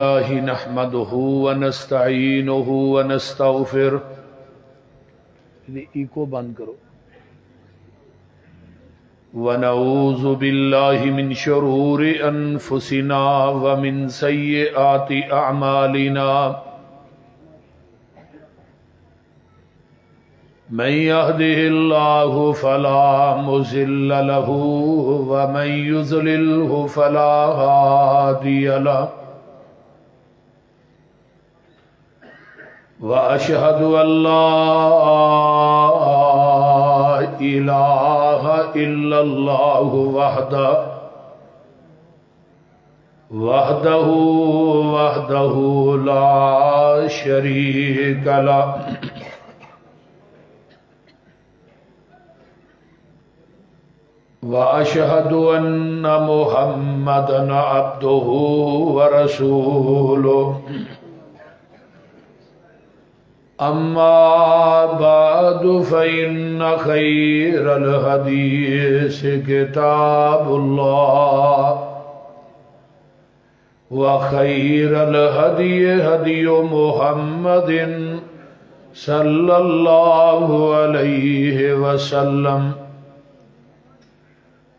الله نحمده ونستعينه ونستغفره ایکو بند کرو ونعوذ بالله من شرور انفسنا ومن سيئات اعمالنا من يهده الله فلا مضل له ومن يضلل فلا هادي له وأشهد أن لا إله إلا الله وحده لا شريك له وأشهد أن محمدا عبده ورسوله أما بعد فإن خير الحديث كتاب الله وخير الهدي هدي محمد صلى الله عليه وسلم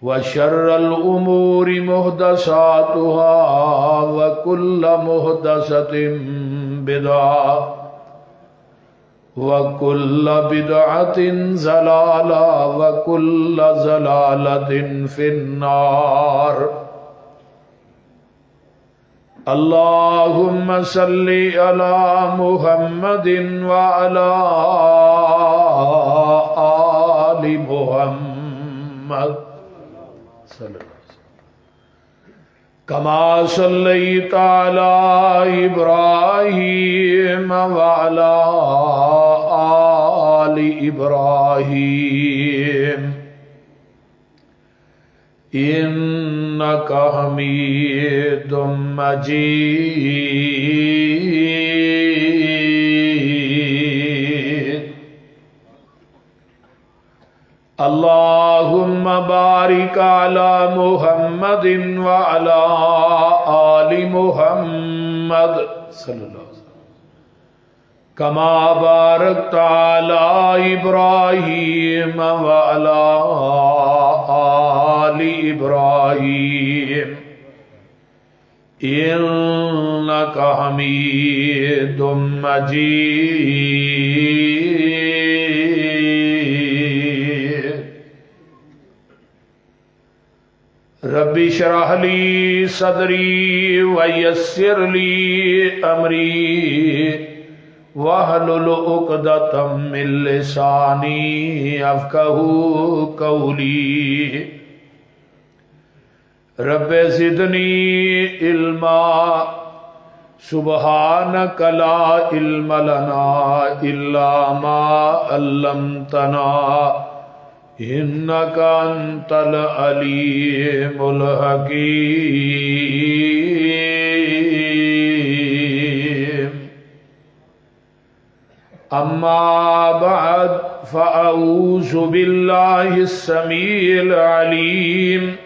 وشر الأمور محدثاتها وكل محدثة بدعة وَكُلَّ بِدْعَةٍ ضَلَالَةٍ وَكُلَّ ضَلَالَةٍ فِي النَّارِ اللهم صل على محمد وعلى آل محمد كما صليت على إبراهيم وعلى آل إبراهيم إنك حميد مجيد اللهم بارك على محمد وعلى آل محمد صلى الله عليه وسلم كما باركت على إبراهيم وعلى آل إبراهيم إنك حميد مجيد رب اشرح لي صدري ويسر لي أمري واحلل عقدة من لساني يفقهوا قولي رب زدني علما سبحانك لا علم لنا إلا ما علمتنا إنك أنت العليم الحكيم أما بعد فأعوذ بالله السميع العليم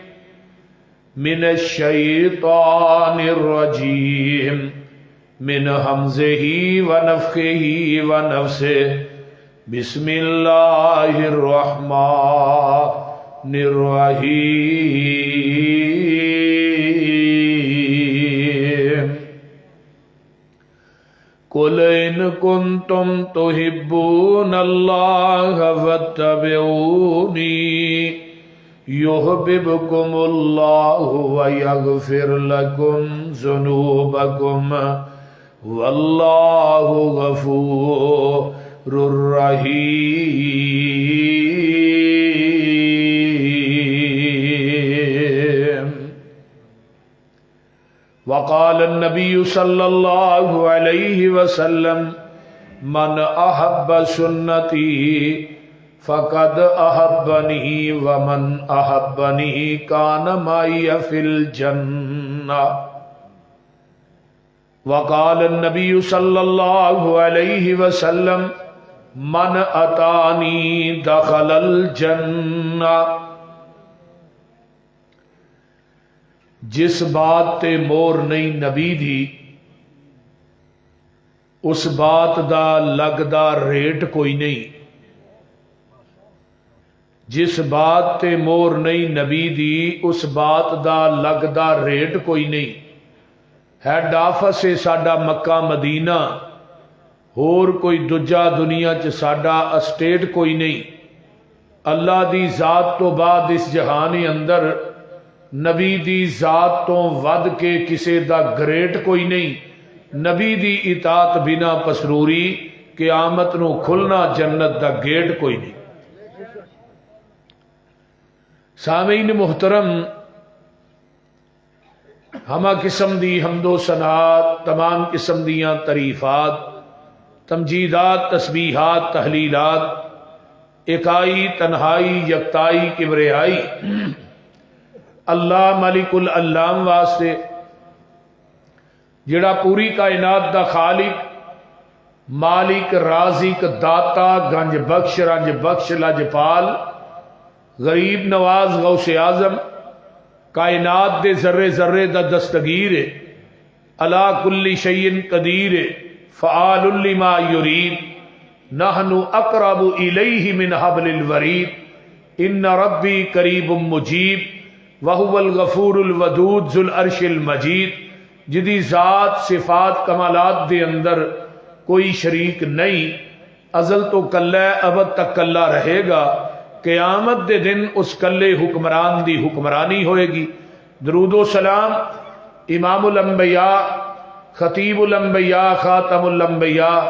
من الشيطان الرجيم من همزه ونفخه ونفسه بسم الله الرحمن الرحيم قل إن كنتم تحبون الله فاتبعوني يحببكم الله ويغفر لكم ذنوبكم والله غفور الرحيم وقال النبي صلى الله عليه وسلم من أحب سنتي فقد أحبني ومن أحبني كان معي في الجنة وقال النبي صلى الله عليه وسلم من أتاني دخل الجنة جس بات تے مور نہیں نبی دی اس بات دا لگدا ریٹ کوئی نہیں، جس بات تے مور نہیں نبی دی اس بات دا لگدا ریٹ کوئی نہیں۔ ہیڈ آفس ہے ساڈا مکہ مدینہ، ہور کوئی دجا دنیا چ ساڈا اسٹیٹ کوئی نہیں۔ اللہ دی ذات تو بعد اس جہانی اندر نبی دی ذات تو ود کے کسے دا گریٹ کوئی نہیں۔ نبی دی اطاعت بنا پسروری قیامت نو کھلنا جنت دا گیٹ کوئی نہیں۔ سامعین محترم، ہمہ قسم دی حمد و ثناء، تمام قسم دیاں تعریفات، تمجیدات، تسبیحات، تحلیلات، اکائی، تنہائی، یکتائی، کبریائی اللہ ملک العلام واسطے، جڑا پوری کائنات دا خالق، مالک، رازق، داتا، گنج بخش، رنج بخش، لجپال، غریب نواز، غوث اعظم، کائنات دے ذرے ذرے دا دستگیر ہے، علی کل شیء قدیر، فعال لما یرید، نحن اقرب الیہ من حبل الورید، ان ربی قریب مجیب وہو الغفور الودود ذو العرش المجید، جدی ذات صفات کمالات دے اندر کوئی شریک نہیں، ازل تو کلہ ابد تک کلہ رہے گا، قیامت دے دن اس کلے حکمران دی حکمرانی ہوئے گی۔ درود و سلام امام الانبیاء، خطیب الانبیاء، خاتم الانبیاء،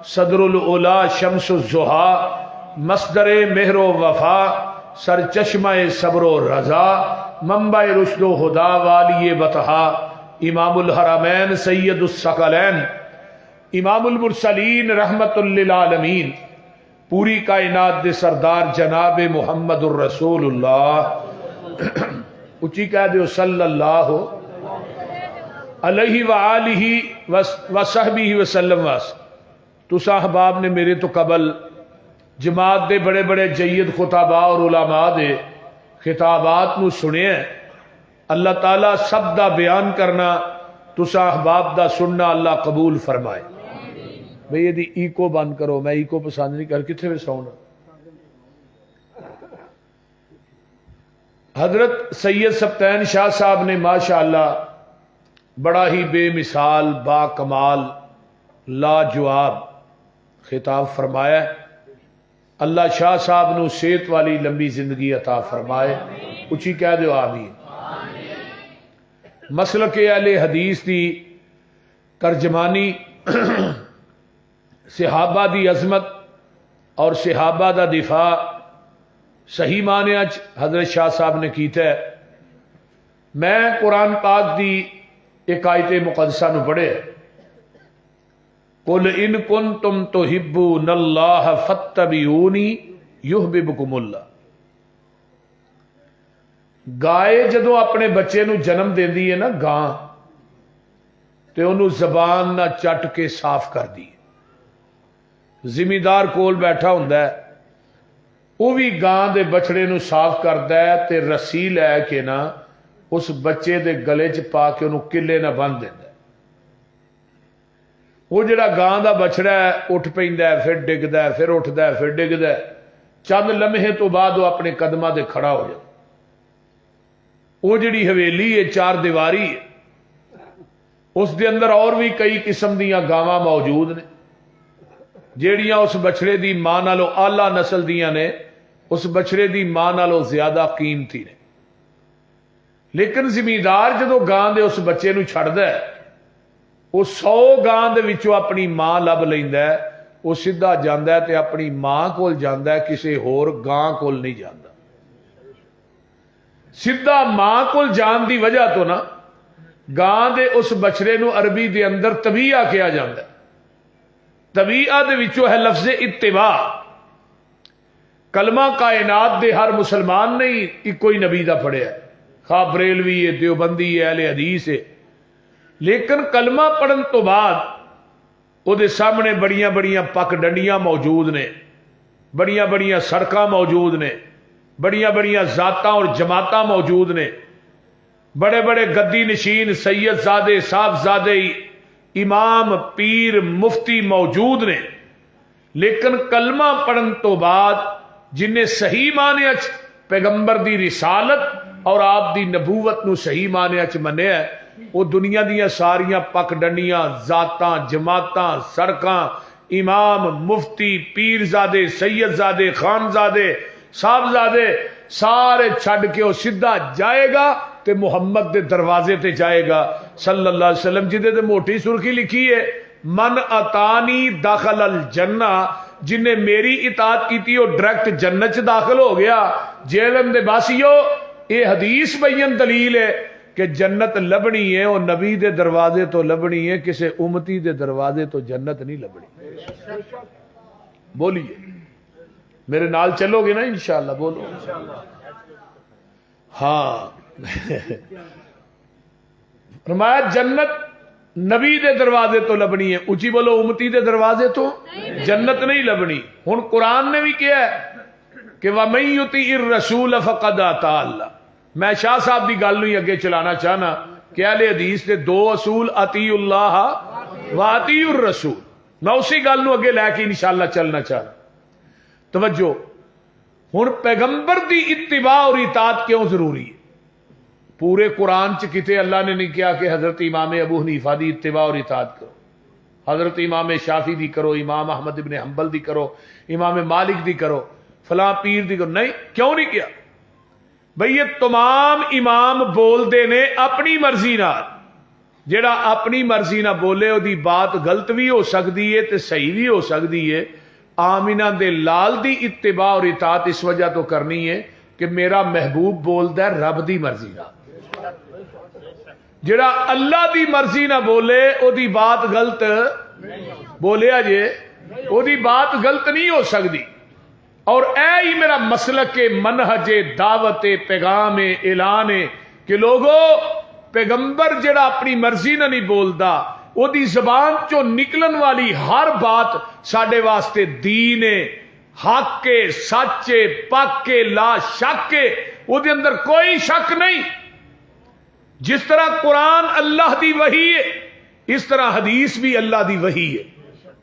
صدر العلا، شمس الضحیٰ، مصدر مہر و وفا، سر چشمہ صبر و رضا، منبع رشد و ہدا، والی بطحا، امام الحرمین، سید الثقلین، امام المرسلین، رحمت للعالمین، پوری کائنات دے سردار جناب محمد الرسول اللہ، اچھی کہہ دیو صلی اللہ علیہ وآلہ وصحبہ وسلم واس۔ تو صاحباب نے میرے تو قبل جماعت دے بڑے بڑے جید خطباء اور علماء دے خطابات نو سنے ہیں، اللہ تعالیٰ سب دا بیان کرنا تو صاحباب دا سننا اللہ قبول فرمائے۔ بھئی یہ دی ایکو بند کرو، میں ایکو پسند نہیں کر، کتنے میں سونا۔ حضرت سید سبتین شاہ صاحب نے ماشاءاللہ بڑا ہی بے مثال، با کمال، لاجواب خطاب فرمایا ہے۔ اللہ شاہ صاحب نو صحت والی لمبی زندگی عطا فرمائے، اچھی کہہ دو آمین۔ مسلک اہل حدیث دی ترجمانی، صحابہ دی عظمت اور صحابہ دا دفاع صحیح معنی حضرت شاہ صاحب نے کیتا ہے۔ میں قرآن پاک دی ایک آیت مقدسہ نو پڑھے، قُلْ إِن كُنْتُمْ تُحِبُّونَ اللَّهَ فَاتَّبِعُونِي يُحْبِبْكُمُ اللَّهُ۔ گائے جدو اپنے بچے نو جنم دیندی ہے نا گاں، تے انہوں زبان نہ چٹ کے صاف کر دی۔ زمیندار کول بیٹھا ہوندا ہے، وہ بھی گاں دے بچڑے نو صاف کردا ہے تے رسی لے کے نا اس بچے دے گلے چ پا کے انہوں کلے نہ بن دیندا ہے۔ وہ جڑا گاں دا بچڑا ہے اٹھ پیندا ہے، پھر ڈگدا ہے، پھر اٹھدا ہے، پھر ڈگدا ہے، چند لمحے تو بعد وہ اپنے قدماں دے کھڑا ہو جائے۔ وہ جڑی حویلی ہے چار دیواری ہے، اس دے اندر اور بھی کئی قسم دیاں گاواں موجود نے جیڑیاں اس بچڑے دی ماں نالوں اعلیٰ نسل دیاں نے، اس بچڑے دی ماں نالوں زیادہ قیمتی نے۔ لیکن زمیندار جدو گاں دے اس بچے نو چھڑدا ہے، وہ 100 گاں دے وچوں اپنی ماں لب لیندا ہے، وہ سیدھا جاندا ہے تے اپنی ماں کول جاندا ہے، کسے ہور گاں کول نہیں جاندا۔ سیدھا ماں کول جان دی وجہ تو نا گاں دے اس بچڑے نو عربی دے اندر طبیعہ کہا جاندا ہے۔ طبیعہ دے وچوں ہے لفظ اتباع۔ کلمہ کائنات دے ہر مسلمان نہیں ایک کوئی نبی دا پڑھیا ہے، خواہ بریلوی ہے، دیوبندی ہے، اہل حدیث ہے، لیکن کلمہ پڑھن تو بعد وہ دے سامنے بڑیاں بڑیاں پک ڈنڈیاں موجود نے، بڑیاں بڑیاں سڑکاں موجود نے، بڑیاں بڑیاں ذاتاں اور جماعتاں موجود نے، بڑے بڑے گدی نشین سید زادے صاحب زادے امام پیر مفتی موجود نے، لیکن کلمہ پڑھن تو بعد جنہیں صحیح معنی اچ پیغمبر دی رسالت اور آپ دی نبوت نو صحیح معنی اچ منیا ہے، وہ دنیا دیا ساریاں پک ڈنیاں، ذاتاں، جماعتاں، سڑکاں، امام مفتی پیر زادے سید زادے خان زادے صاحب زادے سارے چھڈ کے وہ سیدھا جائے گا تے محمد دے دروازے تے جائے گا صلی اللہ علیہ وسلم، جدے تے موٹی سرخی لکھی ہے من اتانی داخل الجنہ، جنہیں میری اطاعت کی وہ ڈائریکٹ جنت چ داخل ہو گیا۔ جیلم دے باسیو یہ حدیث بین دلیل ہے کہ جنت لبنی ہے وہ نبی دے دروازے تو لبنی ہے، کسی امتی دے دروازے تو جنت نہیں لبنی۔ بولیے میرے نال چلو گے نا انشاءاللہ؟ بولو ہاں۔ فرمایا جنت نبی دے دروازے تو لبنی ہے، اچھی بولو امتی دے دروازے تو جنت نہیں لبنی۔ ہن قرآن نے بھی کیا ہے کہ وَمَن يُطِعِ الرَّسُولَ فَقَدْ أَطَاعَ اللَّهَ۔ میں شاہ صاحب دی گل نوں اگے چلانا چاہنا کہ اہل حدیث دے دو اصول اطیعوا اللہ و اطیعوا الرسول، میں اسی گل نوں اگے لے کے انشاءاللہ چلنا چاہنا۔ توجہ، ہن پیغمبر دی اتباع اور اطاعت کیوں ضروری ہے؟ پورے قرآن چ کتے اللہ نے نہیں کیا کہ حضرت امام ابو حنیفہ دی اتباع اور اطاعت کرو، حضرت امام شافعی دی کرو، امام احمد ابن حنبل دی کرو، امام مالک دی کرو، فلاں پیر دی کرو۔ نہیں، کیوں نہیں کیا؟ بھئی یہ تمام امام بول دے نے اپنی مرضی نال، جیڑا اپنی مرضی نہ بولے وہ دی بات غلط بھی ہو سکتی ہے تے صحیح بھی ہو سکتی ہے۔ آمینہ دے لال دی اتباع اور اطاعت اس وجہ تو کرنی ہے کہ میرا محبوب بولدا ہے رب دی مرضی نال، جڑا اللہ دی مرضی نہ بولے او دی بات غلط بولیا جے، او دی بات غلط نہیں ہو سکتی۔ اور اے ہی میرا مسلک منہج دعوت پیغام اعلان ہے کہ لوگو پیغمبر جڑا اپنی مرضی نہ نہیں بولدا، او دی زبان چو نکلن والی ہر بات ساڈے واسطے دین ہے، حق کے، سچ کے، پاک کے، لا شک کے، او دے اندر کوئی شک نہیں۔ جس طرح قرآن اللہ دی وحی ہے اس طرح حدیث بھی اللہ دی وحی ہے۔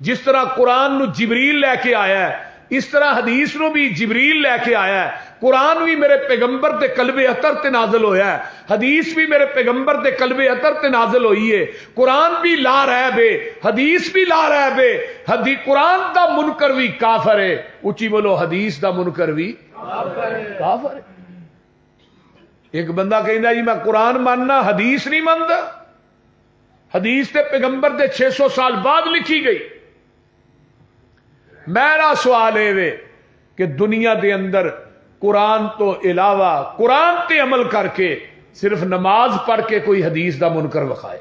جس طرح قرآن نو جبریل لے کے آیا ہے اس طرح حدیث نو بھی جبریل لے کے آیا ہے۔ قرآن بھی میرے پیغمبر دے قلب اطہر تے نازل ہویا ہے، حدیث بھی میرے پیغمبر دے قلب اطہر تے نازل ہوئی ہے۔ قرآن بھی لا ریب ہے، حدیث بھی لا ریب ہے۔ قرآن دا منکر بھی کافر ہے، اچھی بولو حدیث دا منکر بھی کافر ہے۔ ایک بندہ کہندا جی میں قرآن ماننا حدیث نہیں مانتا، حدیث تے پیغمبر دے 600 سال بعد لکھی گئی۔ میرا سوال ہے کہ دنیا دے اندر قرآن تو علاوہ قرآن تے عمل کر کے صرف نماز پڑھ کے کوئی حدیث دا منکر وکھائے۔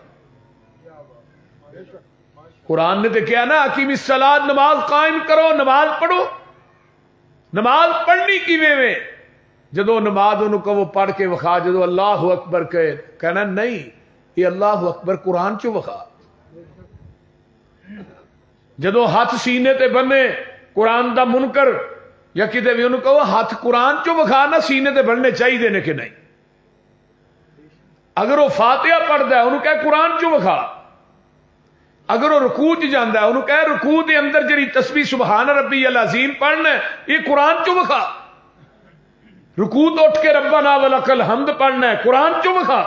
قرآن نے تو کیا نا اقیم الصلاۃ، نماز قائم کرو، نماز پڑھو۔ نماز پڑھنی کیویں میں؟ جدو نماز انہوں کو وہ پڑھ کے وکھا، جدو اللہ اکبر کہنا نہیں یہ اللہ اکبر قرآن چو وکھا۔ جدو ہاتھ سینے تے بننے قرآن دا منکر یا کدے بھی انہوں کہو ہاتھ قرآن چو وکھا نہ سینے تے بننے چاہیے دینے کہ نہیں۔ اگر وہ فاتحہ پڑھتا ہے انہوں کہے قرآن چو وکھا، اگر وہ رکوع چ جاندا ہے انہوں کہے رکوع دے اندر جڑی تسبیح سبحان ربی العظیم پڑھنا ہے یہ قرآن چو وکھا۔ رکوع تو اٹھ کے ربنا ولک الحمد پڑھنا ہے قرآن چو وکھا۔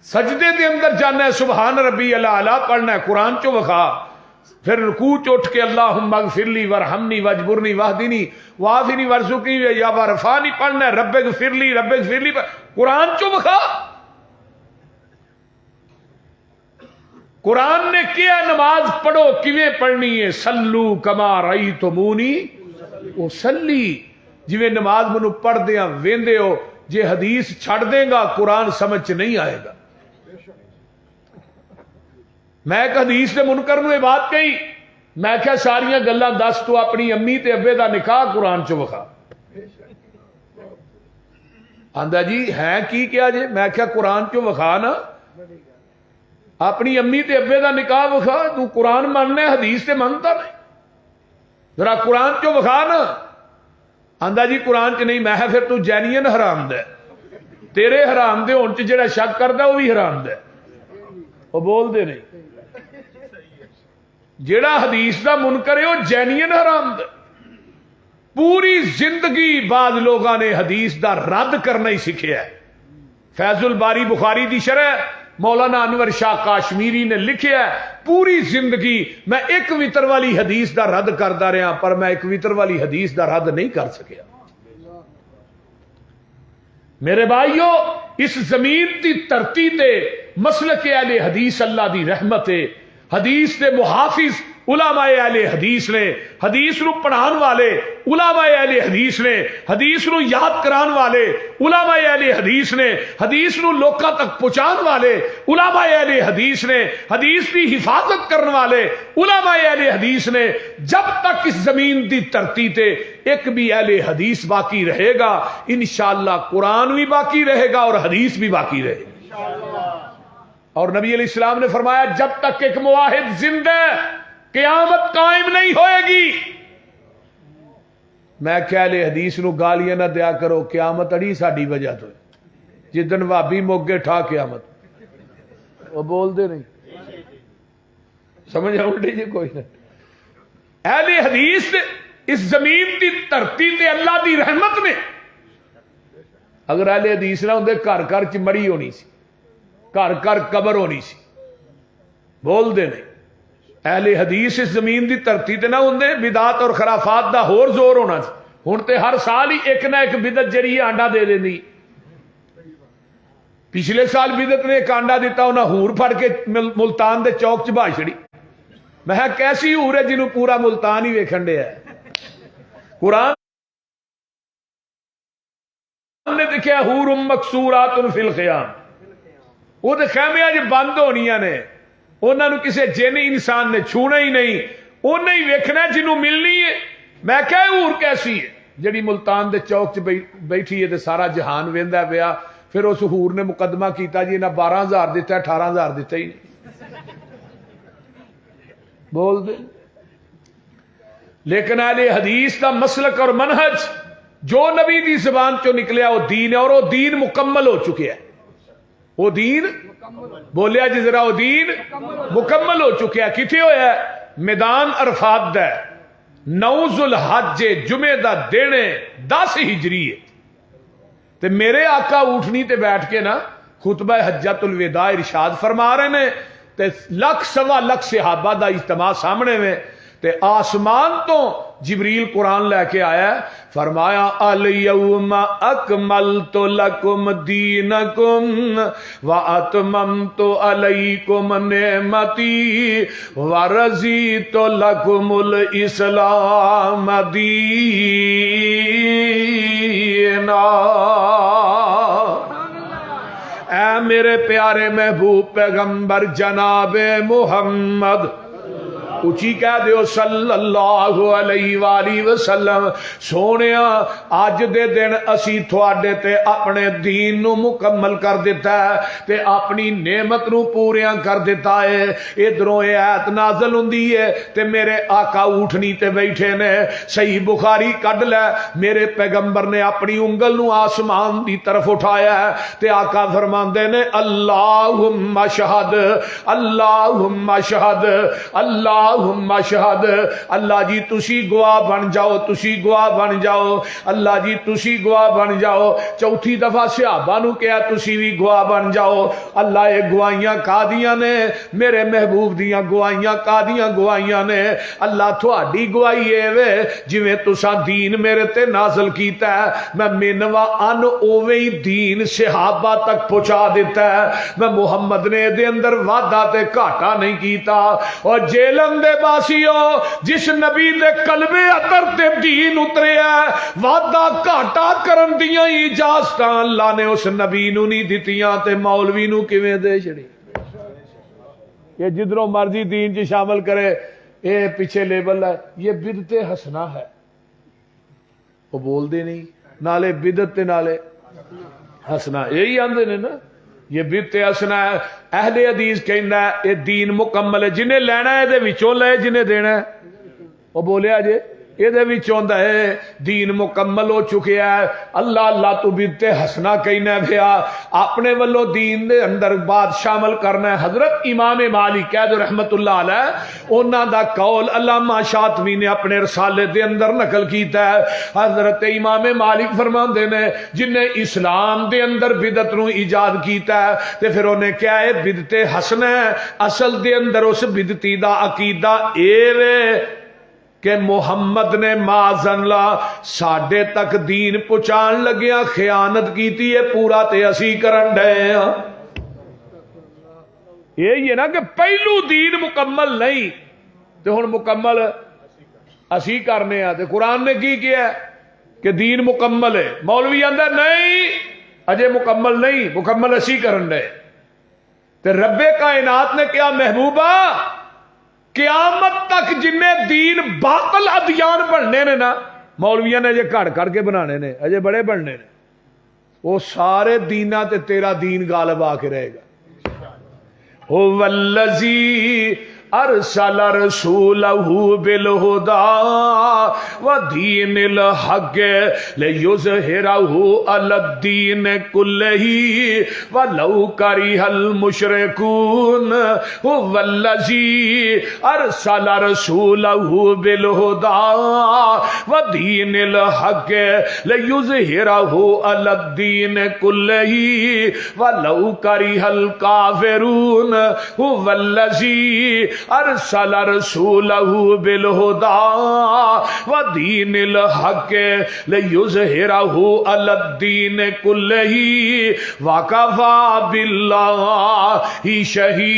سجدے دے اندر جانا ہے سبحان ربی الاعلی پڑھنا ہے قرآن چو وکھا۔ پھر رکوع چ اٹھ کے اللہم اغفر لی وارحمنی واجبرنی واہدنی وعافنی وارزقنی یا وارفانی پڑھنا ہے رب اغفر لی رب اغفر لی قرآن چو وکھا۔ قرآن نے کیا نماز پڑھو کیویں پڑھنی ہے، سلو کما رأیتمونی اصلی، جویں نماز منو پڑھ دیاں ویندے ہو۔ جے حدیث چھڑ دیں گا قرآن سمجھ نہیں آئے گا۔ میں ایک حدیث دے منکر نو یہ بات کہی، میں کیا ساریاں گلاں دس تو اپنی امی تے ابے دا نکاح قرآن چو وکھا۔ آندا جی ہے کی کیا جے؟ میں کیا قرآن چو وکھا نا، اپنی امی تے ابے دا نکاح وکھا۔ تو قرآن ماننا ہے حدیث تے مانتا نہیں، ذرا قرآن چو وکھا نا۔ آندا جی قرآن چ نہیں۔ میں پھر تو جینین حرام دے، تیرے حرام دے ہون چ جڑا شک کردا وہ بھی حرام دے۔ وہ بول دے نہیں جیڑا حدیث دا منکر ہے وہ جینین حرام دا پوری زندگی بعد لوگاں نے حدیث دا رد کرنا ہی سیکھیا ہے. فیض الباری بخاری دی شرح مولانا انور شاہ کاشمیری نے لکھیا ہے پوری زندگی میں ایک وطر والی حدیث دا رد کردا رہا پر میں ایک وطر والی حدیث دا رد نہیں کر سکیا. میرے بھائیو اس زمین دی دھرتی تے مسلک اہل حدیث اللہ دی رحمت ہے. حدیث دے محافظ علماء اہل حدیث نے حدیث نو پڑھان والے علماء اہل حدیث نے حدیث نو یاد کران والے علماء اہل حدیث نے حدیث نو لوکاں تک پہنچان والے علماء اہل حدیث نے حدیث کی حفاظت کرنے والے علماء اہل حدیث نے. جب تک اس زمین دی دھرتی تے ایک بھی اہل حدیث باقی رہے گا انشاءاللہ قرآن بھی باقی رہے گا اور حدیث بھی باقی رہے گا. اور نبی علیہ السلام نے فرمایا جب تک ایک موحد زندہ ہے قیامت قائم نہیں ہوئے گی. میں کیا لے حدیث نو گالیاں نہ دیا کرو قیامت اڑی ساڈی وجہ تو جدن بھابی موگے ٹھا قیامت وہ بول دے نہیں سمجھ آؤں جی کوئی نہ. اہل حدیث اس زمین دی دھرتی تے اللہ دی رحمت نے اگر اہل حدیث نہ ہوندے گھر گھر چ مڑی ہونی سی گھر گھر قبر ہونی سی. بول دے نہیں اہل حدیث اس زمین دی دھرتی تے نہ ہوندے بدعت اور خرافات دا ہور زور ہونا سی. ہن تے ہر سال ہی ایک نہ ایک بدعت جڑی ہے آنڈا دے دیندی. پچھلے سال بدعت نے ایک آنڈا دیتا انہاں ہور پھڑ کے ملتان دے چوک چ بھا چھڑی. میں کیسی ہور ہے جنوں پورا ملتان ہی ویکھن دیا ہے. قرآن نے دیکھا حور مکسورات فی الخیام وہ تو خیمے جو بند ہونیاں نے انہوں کسی جن انسان نے چھونا ہی نہیں انہیں ہی ویکھنا جنہوں ملنی ہے. میں کہ حور کیسی ہے جڑی ملتان دے چوک چ بیٹھی ہے تے سارا جہان ویندا پیا. پھر اس حور نے مقدمہ کیتا جی انہیں 12,000 دیتا ہے 18,000 دیتا ہی نہیں. بول دے. لیکن اہل حدیث دا مسلک اور منہج جو نبی دی زبان چو نکلیا وہ دین ہے اور وہ دین مکمل ہو چکے ہے. وہ دین بولیا جی ذرا وہ دین مکمل ہو چکے ہے. کتنے ہویا ہے میدان عرفات دا 9 ذوالحج جمعے دا دن 10 ہجری ہے. تے میرے آقا اٹھنی تے بیٹھ کے نا خطبہ حجۃ الوداع ارشاد فرما رہے نے تے 1,00,000 صحابہ دا اجتماع سامنے میں تے آسمان تو جبریل قرآن لے کے آیا فرمایا الیوم اکملت لکم دینکم واتممت علیکم نعمتی ورضیت لکم الاسلام دینا. اے میرے پیارے محبوب پیغمبر جناب محمد اچھی کہہ دیو صلی اللہ علیہ وآلہ وسلم سونیا آج دے دن اسی تھوڑے تے اپنے دین نو مکمل کر دیتا ہے تے اپنی نعمت نو پوریاں کر دیتا ہے. ادھروں یہ آیت نازل ہوندی ہے تے میرے آقا اٹھنی تے بیٹھے نے. صحیح بخاری کڈ لے میرے پیغمبر نے اپنی انگل نو آسمان دی طرف اٹھایا ہے تے آقا فرماندے نے اللہم اشہد اللہم اشہد اللہ اللہم اشہد. اللہ جی تسی گواہ بن جاؤ تسی گواہ بن جاؤ اللہ جی تسی گواہ بن جاؤ. چوتھی دفعہ صحابہ نو کہا تسی بھی گواہ بن جاؤ. اللہ یہ گواہیاں کادیاں نے میرے محبوب دیاں گواہیاں کادیاں گواہیاں نے. اللہ تھوڑی گواہی ہے وے جویں تساں دین میرے تے نازل کیتا ہے میں منوا ان اوویں ہی دین صحابہ تک پہنچا دیتا ہے. میں محمد نے دے اندر وعدہ تے گھاٹا نہیں کیتا. اور جیلن دے باسیو جس نبی دے قلب اطہر تے دین اتریا وعدہ گھاٹا کرن دیاں اجازتاں اللہ نے اس نبی نو نہیں دتیاں تے مولوی نو کیویں دے چھڑی. یہ جدروں مرضی دین چ شامل کرے اے پیچھے لیبل ہے یہ بدعت حسنہ ہے. وہ بول دے نہیں نالے بدعت تے نالے حسنہ یہی آندے نے نا. یہ بدعت حسنہ ہے. اہل حدیث کہندا ہے یہ دین مکمل ہے جنہیں لینا ہے دے وچوں لے جنہیں دینا ہے. وہ بولیا جے ہے دین مکمل ہو چکیا ہے. اللہ اللہ تو بیتے ہسنا کہنا پیا اپنے ولو دین دے اندر بات شامل کرنا ہے. حضرت امام مالک رحمت اللہ علیہ انہاں دا قول علامہ شاطبی نے اپنے رسالے دے اندر نقل کیتا ہے. حضرت امام مالک فرماندے نے جن نے اسلام دے اندر بدعت نو ایجاد کیتا ہے تے پھر انہیں کیا ہے بدعت حسنہ ہے. اصل دے اندر اس بدعتی دا عقیدہ اے وے کہ محمد نے معاذن اللہ ساڈے تک دین پہنچان لگیا خیانت کیتی ہے پورا تے اسی کرن ڈے ہاں. یہی ہے نا کہ پہلو دین مکمل نہیں تے ہن مکمل اسی کرنے ہاں. تے قرآن نے کی کیا ہے کہ دین مکمل ہے. مولوی آندا نہیں اجے مکمل نہیں مکمل اسی کرن ڈے. تے رب کائنات نے کیا محبوبہ قیامت تک جن دین باطل ادیان بننے نے نا مولویاں نے اجے کڑ کر کے بنانے نے اجے بڑے بننے نے وہ سارے دینا تے تیرا دین غالب آ کے رہے گا. هو الذی ارسل رسولہ بالہدی ودین الحق لیظہرہ علی الدین کلہ ولو کرہ المشرکون. هو الذی ارسل رسولہ بالہدی ودین الحق لیظہرہ علی الدین کلہ ولو کرہ الکافرون. هو الذی ارسل رسولہ بالہدی ودین الحق لیظہرہ علی الدین کلہ وکفی باللہ شہیدا.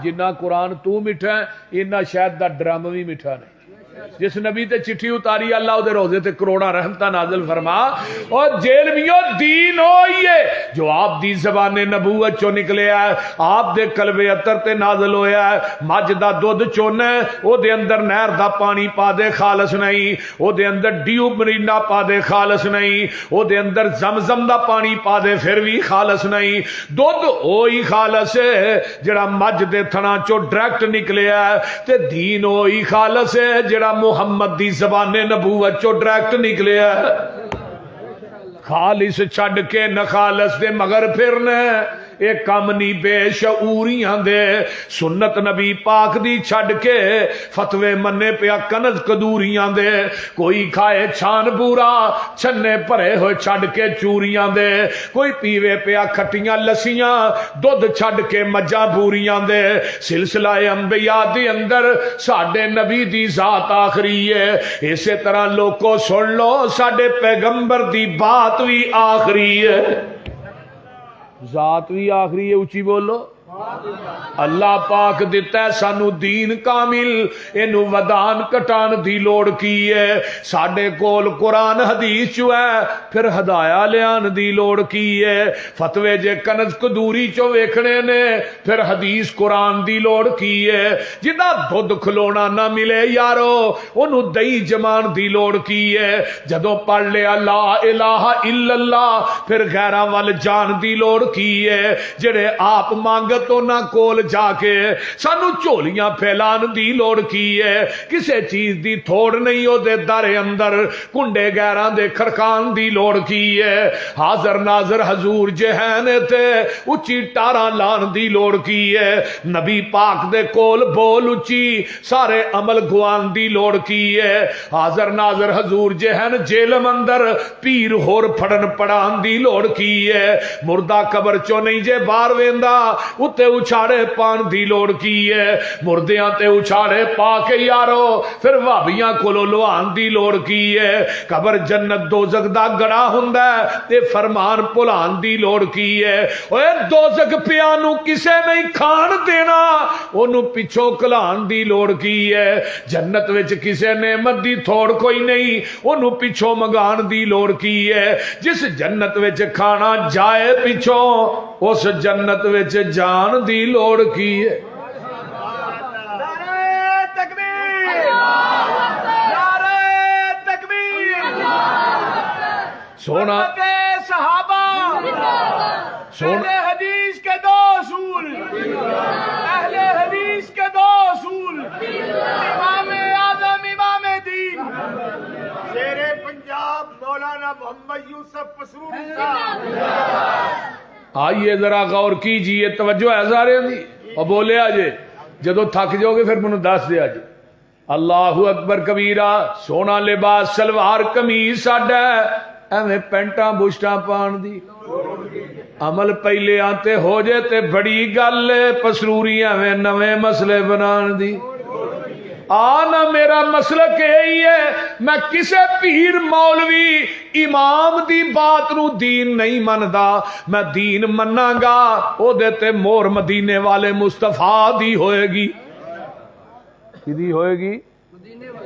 جنہ قرآن تو میٹھا ہے انہا شاید دا ڈرام بھی میٹھا نہیں. جس نبی تے چٹھی اتاری اللہ دے روزے تے کروڑا رحمتہ نازل فرما اور جیل میوں دین ہوئی ہے جو آپ دی زبان نبوت چو نکلے ہے آپ دے قلب عطر تے نازل ہویا ہے. مجھ دا دودھ چونا ہے او دے اندر نہر دا پانی پا دے خالص نہیں او دے اندر ڈیو مرینا پا دے خالص نہیں او دے اندر زمزم دا پانی پا دے پھر بھی خالص نہیں. دودھ ہوئی خالص ہے جڑا مجھ دے تھنا چو ڈائریکٹ نکلے ہے تے دین ہوئی خالص ہے جڑا محمد دی زبان نبوت چو ڈائریکٹ نکلے ہے. خالص چھڈ کے نخالص دے مگر پھرنے ایک کام نہیں بے شعوریاں دے. سنت نبی پاک دی چھڈ کے فتوے منے پیا کنز کدوریاں دے. کوئی کھائے چھان بورا چھنے پرے ہوئے چھڈ کے چوریاں دے. کوئی پیوے پیا کھٹیاں لسیاں دودھ چھڈ کے مجھاں بوریاں دے. سلسلہ انبیاء دی اندر ساڈے نبی دی ذات آخری ہے. اسی طرح لوگوں سن لو ساڈے پیغمبر دی بات بھی آخری ہے. ذات بھی آخری ہے. اچھی بولو. اللہ پاک دیتا ہے سانو دین کامل اینو ودان کٹان دی لوڑ کی ہے. ساڈے کول قرآن حدیث چو ہے پھر ہدایا لیان دی لوڑ کی ہے. فتوے جے کنز کدوری چو ویکھنے نے پھر حدیث قرآن دی لوڑ کی ہے. جدا دودھ کھلونا نہ ملے یارو انو دئی جمان دی لوڑ کی ہے. جدو پڑھ لیا لا الہ الا اللہ پھر غیرہ وال جان دی لوڑ کی ہے. جڑے آپ مانگت تو نہ کول جا کے سانو چولیاں پھیلان دی لوڑ کی ہے. کسے چیز دی تھوڑ نہیں ہو دے در اندر کنڈے غیران دے کھرکان دی لوڑ کی ہے. حاضر ناظر حضور جہین تے اچھی ٹارا لان دی لوڑ کی ہے. نبی پاک دے کول بول اچھی سارے عمل گوان دی لوڑ کی ہے. حاضر ناظر حضور جہین جیلم اندر پیر ہور پھڑن پڑان دی لوڑ کی ہے. مردہ قبر چو نہیں جے بار ویندا تے اچھاڑے پان دی لوڑ کی ہے. مردیاں تے اچھاڑے پا کے یارو پھر وابیاں کولو لوان دی لوڑ کی ہے. قبر جنت دوزخ دا گڑا ہوندا ہے تے فرمان پلان دی لوڑ کی ہے. اوے دوزخ پیانو کسے نہیں کھان دینا اونوں پچھو کلان دی لوڑ کی ہے. جنت وچ کسے نعمت دی تھوڑ کوئی نہیں اونوں پچھو منگان دی لوڑ کی ہے. جس جنت وچ کھانا جائے پچھو اس جنت وچ جان دی لوڑ کی ہے. نعرہ تکبیر نعرہ تکبیر. سونا صحابہ سونے حدیث کے دو اصول آئیے ذرا غور کیجئے، توجہ ہے سارے دی، اور بولے آجے جدو تھک جاؤ گے پھر منو دس دیا جی۔ اللہ اکبر کبیرہ، سونا لباس سلوار قمیض ساڈا ایویں پینٹاں بوشٹاں پان دی، عمل پہلے آتے ہو جے تے بڑی گل پسروری ایویں نویں مسئلے بنان دی۔ آنا میرا مسلک یہی ہے، میں کسے پیر مولوی امام دی بات نو دین نہیں مندا، میں دین مننا گا او دیتے مور مدینے والے مصطفیٰ دی ہوئے گی۔ کی ہوئے گی؟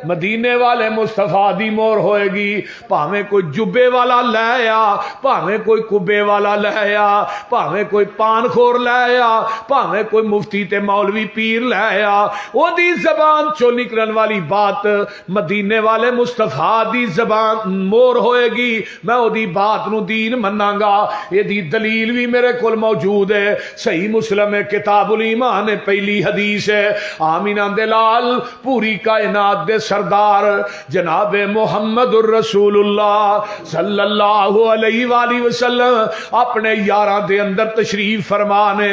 مدینے والے مصطفیٰ دی مور ہوئے گی۔ پاویں کوئی جبے والا لے آیا، پاویں کوئی کبے والا لے آیا، پاویں کوئی پان خور لے آیا، پاویں کوئی مفتی تے مولوی پیر لے آیا، او دی زبان چو نکلن والی بات مدینے والے مصطفیٰ دی زبان مور ہوئے گی، میں او دی بات نو دین مننا گا۔ یہ دی دلیل بھی میرے کول موجود ہے، صحیح مسلم ہے، کتاب الایمان ہے، پہلی حدیث ہے۔ آمینہ دے لال پوری کائنات دے سردار جناب محمد الرسول اللہ صلی اللہ علیہ وآلہ وسلم اپنے یاراں دے اندر تشریف فرمانے،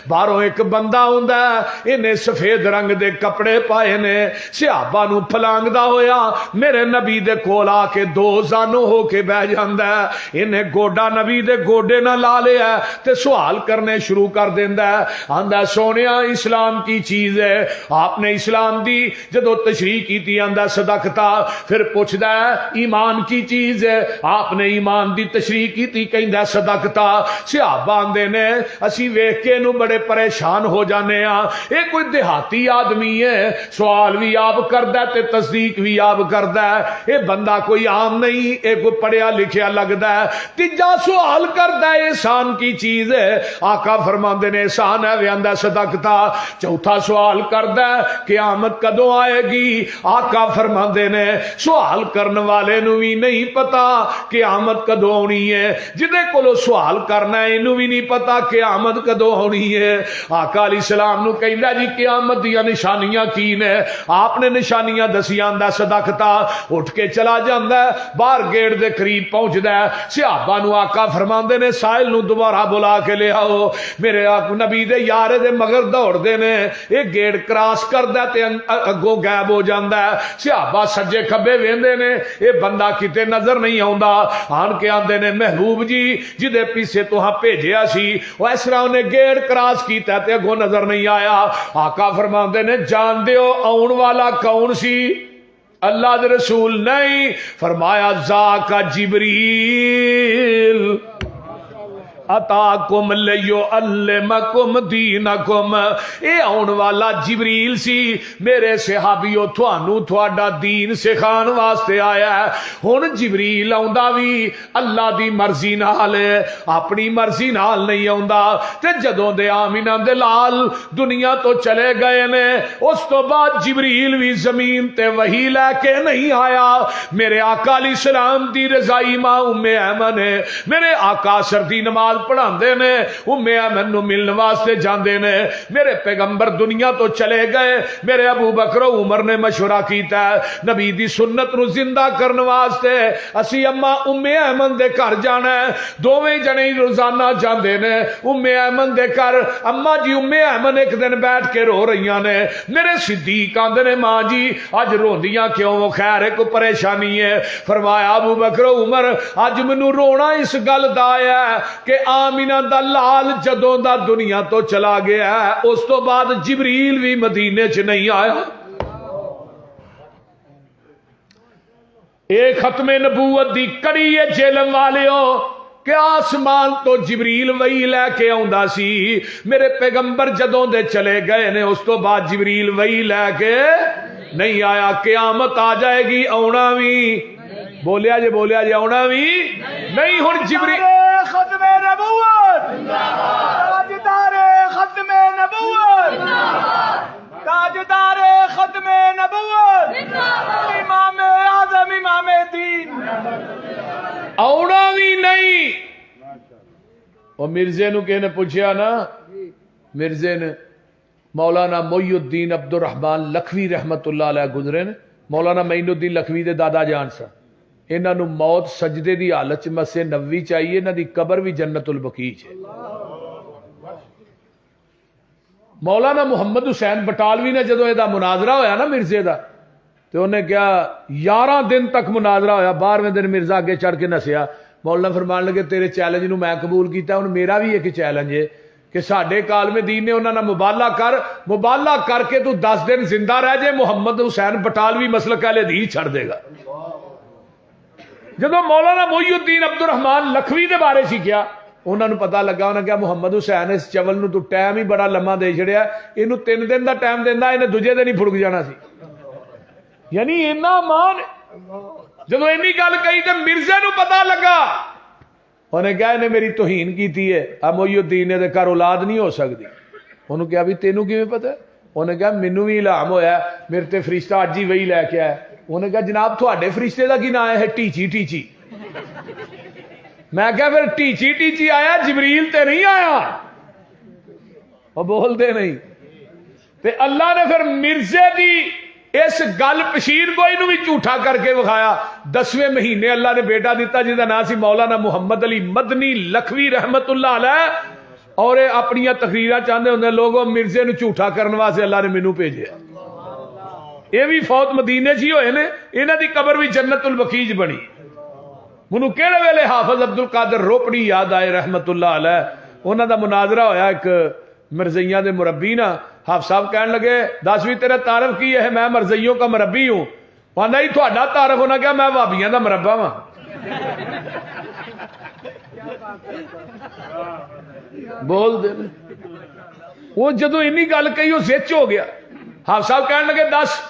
باروں ایک بندہ ہوندا ہے، انہیں سفید رنگ دے کپڑے پائے نے، صحابہ نو پھلانگدا ہویا میرے نبی دے کول آ کے دو زانو ہو کے بہ جاندا ہے، انہیں گوڈا نبی دے گوڈے نہ لا لیا تے سوال کرنے شروع کر دیندا ہے، آندا سونیا اسلام کی چیز ہے، آپ نے اسلام دی جدو تشریح کی تھی آندا صدقتا، پھر پوچھدا ہے ایمان کی چیز ہے، آپ نے ایمان دی تشریح کی تھی کہندا صدقتا۔ صحابہ آندے نے اسی ویکھ کے نو بڑے پریشان ہو جانے ہاں، اے کوئی دیہاتی آدمی ہے، سوال بھی آپ کردا تے تصدیق بھی آپ کردا ہے، اے بندہ کوئی عام نہیں، اے کوئی پڑھیا لکھیا لگدا ہے، تیجا سوال کردا ہے احسان کی چیز ہے، آقا فرماندے نے احسان ہے، وے آندا صدقتا۔ چوتھا سوال کردا ہے قیامت کدوں آئے گی، آقا فرماندے نے سوال کرنے والے نو بھی نہیں پتا قیامت کدوں ہونی ہے، جدے کولو سوال کرنا ہے انہوں بھی نہیں پتا قیامت کدوں ہونی ہے۔ آقا علیہ السلام نو کہندا جی قیامت دیا نشانیاں کی نے، آپ نے نشانیاں دسیاں دا صدقتا، اٹھ کے چلا جاندا ہے، باہر گیٹ دے قریب پہنچدا ہے، صحابہ نو آقا فرماندے نے سائل نو دوبارہ بلا کے لے آؤ، میرے نبی دے یارے دے مگر دوڑ دے نے، ایک گیٹ کراس کردا تے اگوں غائب ہو جاندا ہے، صحابہ سجے کھبے ویندے نے، اے بندہ کتے نظر نہیں آوندا، آن کے آندے نے محبوب جی جدے پیچھے تہاں بھیجیا سی او اس طرح انہیں گیٹ کراس کیتا تے اگوں نظر نہیں آیا۔ آقا فرماندے نے جان دیو آن والا کون سی؟ اللہ دے رسول نہیں، فرمایا ذاک جبریل اتاکم لیعلمکم دینکم، اے آن والا جبریل سی میرے صحابیو تھانو تھوڑا دین سکھان واسطے آیا ہے۔ ہن جبریل آندا بھی اللہ دی مرضی نال ہے، اپنی مرضی نال نہیں آندا، تے جدوں دے آمینہ دے لال دنیا تو چلے گئے نے اس تو بعد جبریل بھی زمین تے وحی لے کے نہیں آیا۔ میرے آقا علیہ السلام دی رضائی ماں ام ایمن ہے، میرے آقا سردی نماز پڑھاندے نے، ام ایمن نو ملن واسطے جاندے نے، میرے پیغمبر دنیا تو چلے گئے، میرے ابو بکر و عمر نے مشورہ کیتا ہے نبی دی سنت نو زندہ کرن واسطے اسی اما ام ایمن دے گھر جانا ہے، دوویں جنے روزانہ جاندے نے ام ایمن دے گھر۔ اما جی ام ایمن ایک دن بیٹھ کے رو رہیاں نے، میرے صدیق آندے نے ماں جی اج روندیاں کیوں، خیر ہے کوئی پریشانی ہے؟ فرمایا ابو بکر و عمر اج مینوں رونا اس گل دا ہے کہ آمینہ دا لال جدوں دا دنیا تو چلا گیا ہے اس تو بعد جبریل بھی مدینے چ نہیں آیا۔ ایک ختم نبوت دی کڑی ہے جیلم والیو کہ آسمان تو جبریل وہی لے کے آندا سی، میرے پیغمبر جدوں دے چلے گئے نے اس تو بعد جبریل وہی لے کے نہیں آیا۔ قیامت آ جائے گی، آنا بھی بولیا جی آنا بھی نہیں۔ ہن جبریل ختم نبوت، تاجدار ختم نبوت، تاجدار ختم نبوت، امام اعظم امام دین آنا بھی نہیں۔ اور مرزے نو کہنے پوچھیا نا، مرزے نے مولانا محی الدین عبد الرحمان لکھوی رحمت اللہ علیہ گزرے نے، مولانا معین الدین لکھوی دے دادا جان سا، انہاں نو موت سجدے دی حالت چ مسجد نبوی چاہیے، انہاں دی قبر بھی جنت البقیع ہے۔ مولانا محمد حسین بٹالوی نے جدو یہ مناظرہ ہویا نا مرزے دا، تو انہیں کیا 11 دن تک مناظرہ ہویا، 12ویں دن مرزا اگے چڑھ کے نسیا، مولانا فرمان لگے تیرے چیلنج نو میں قبول کیتا، ہن میرا بھی ایک چیلنج ہے کہ ساڈے کالم دین نے انہاں نال مبالغہ کر کے تو 10 دن زندہ رہ جے، محمد حسین بٹالوی مسلک اہل حدیث چھڑ دے گا۔ جدو مولانا محی الدین عبد الرحمان لکھوی دے بارے سی کیا، انہوں نے پتا لگا، انہوں نے کہا محمد حسین اس چول نو تو ٹائم ہی بڑا لمحہ دے چھڑیا، اینو 3 دن دا ٹائم دینا، انہیں دوجے دن ہی پھڑک جانا سی۔ یعنی اینا مان جدو اینی گل کہی تے مرزے نو پتا لگا، انہیں کہا انہیں میری توہین کیتی ہے، اب محی الدین نے گھر اولاد نہیں ہو سکتی۔ انہوں نے کہا بھی تینوں کیویں پتا؟ انہیں کہا مینوں بھی الہام ہویا، میرے تے فرشتہ اج ہی وہی لے کے آیا۔ انہوں نے کہا جناب تھوڑے فرشتے دا کی نام ہے؟ ٹیچی ٹیچی۔ میں کہا پھر ٹیچی ٹیچی آیا، جبریل تے نہیں آیا؟ وہ بول دے نہیں۔ تے اللہ نے پھر مرزے دی اس گل پشیر گوئی نو بھی جھوٹا کر کے بخایا۔ 10ویں مہینے اللہ نے بیٹا دیتا جس کا نام سی مولانا محمد علی مدنی لکھوی رحمت اللہ علیہ، اور اپنی تقریراں چاہتے ہوں لوگوں مرزے نو جھوٹا کرنے واسطے اللہ نے مینوں بھیجیا۔ یہ بھی فوت مدینے چ ہی ہوئے نے، انہاں دی قبر بھی جنت البقیع بنی۔ منو کہڑے ویلے حافظ عبد القادر روپڑی یاد آئے رحمت اللہ علیہ، انہاں دا مناظرہ ہویا ایک مرزیاں دے مربی نا، حافظ صاحب کہنے لگے 10ویں تیرا تعارف کی ہے؟ میں مرزیوں کا مربی ہوں۔ وہاں نہیں تھوڑا تعارف ہونا کیا؟ میں وہابیاں دا مربا ہاں۔ بول دے وہ جدو اینی گل کہی وہ زچ ہو گیا۔ حافظ صاحب کہنے لگے 10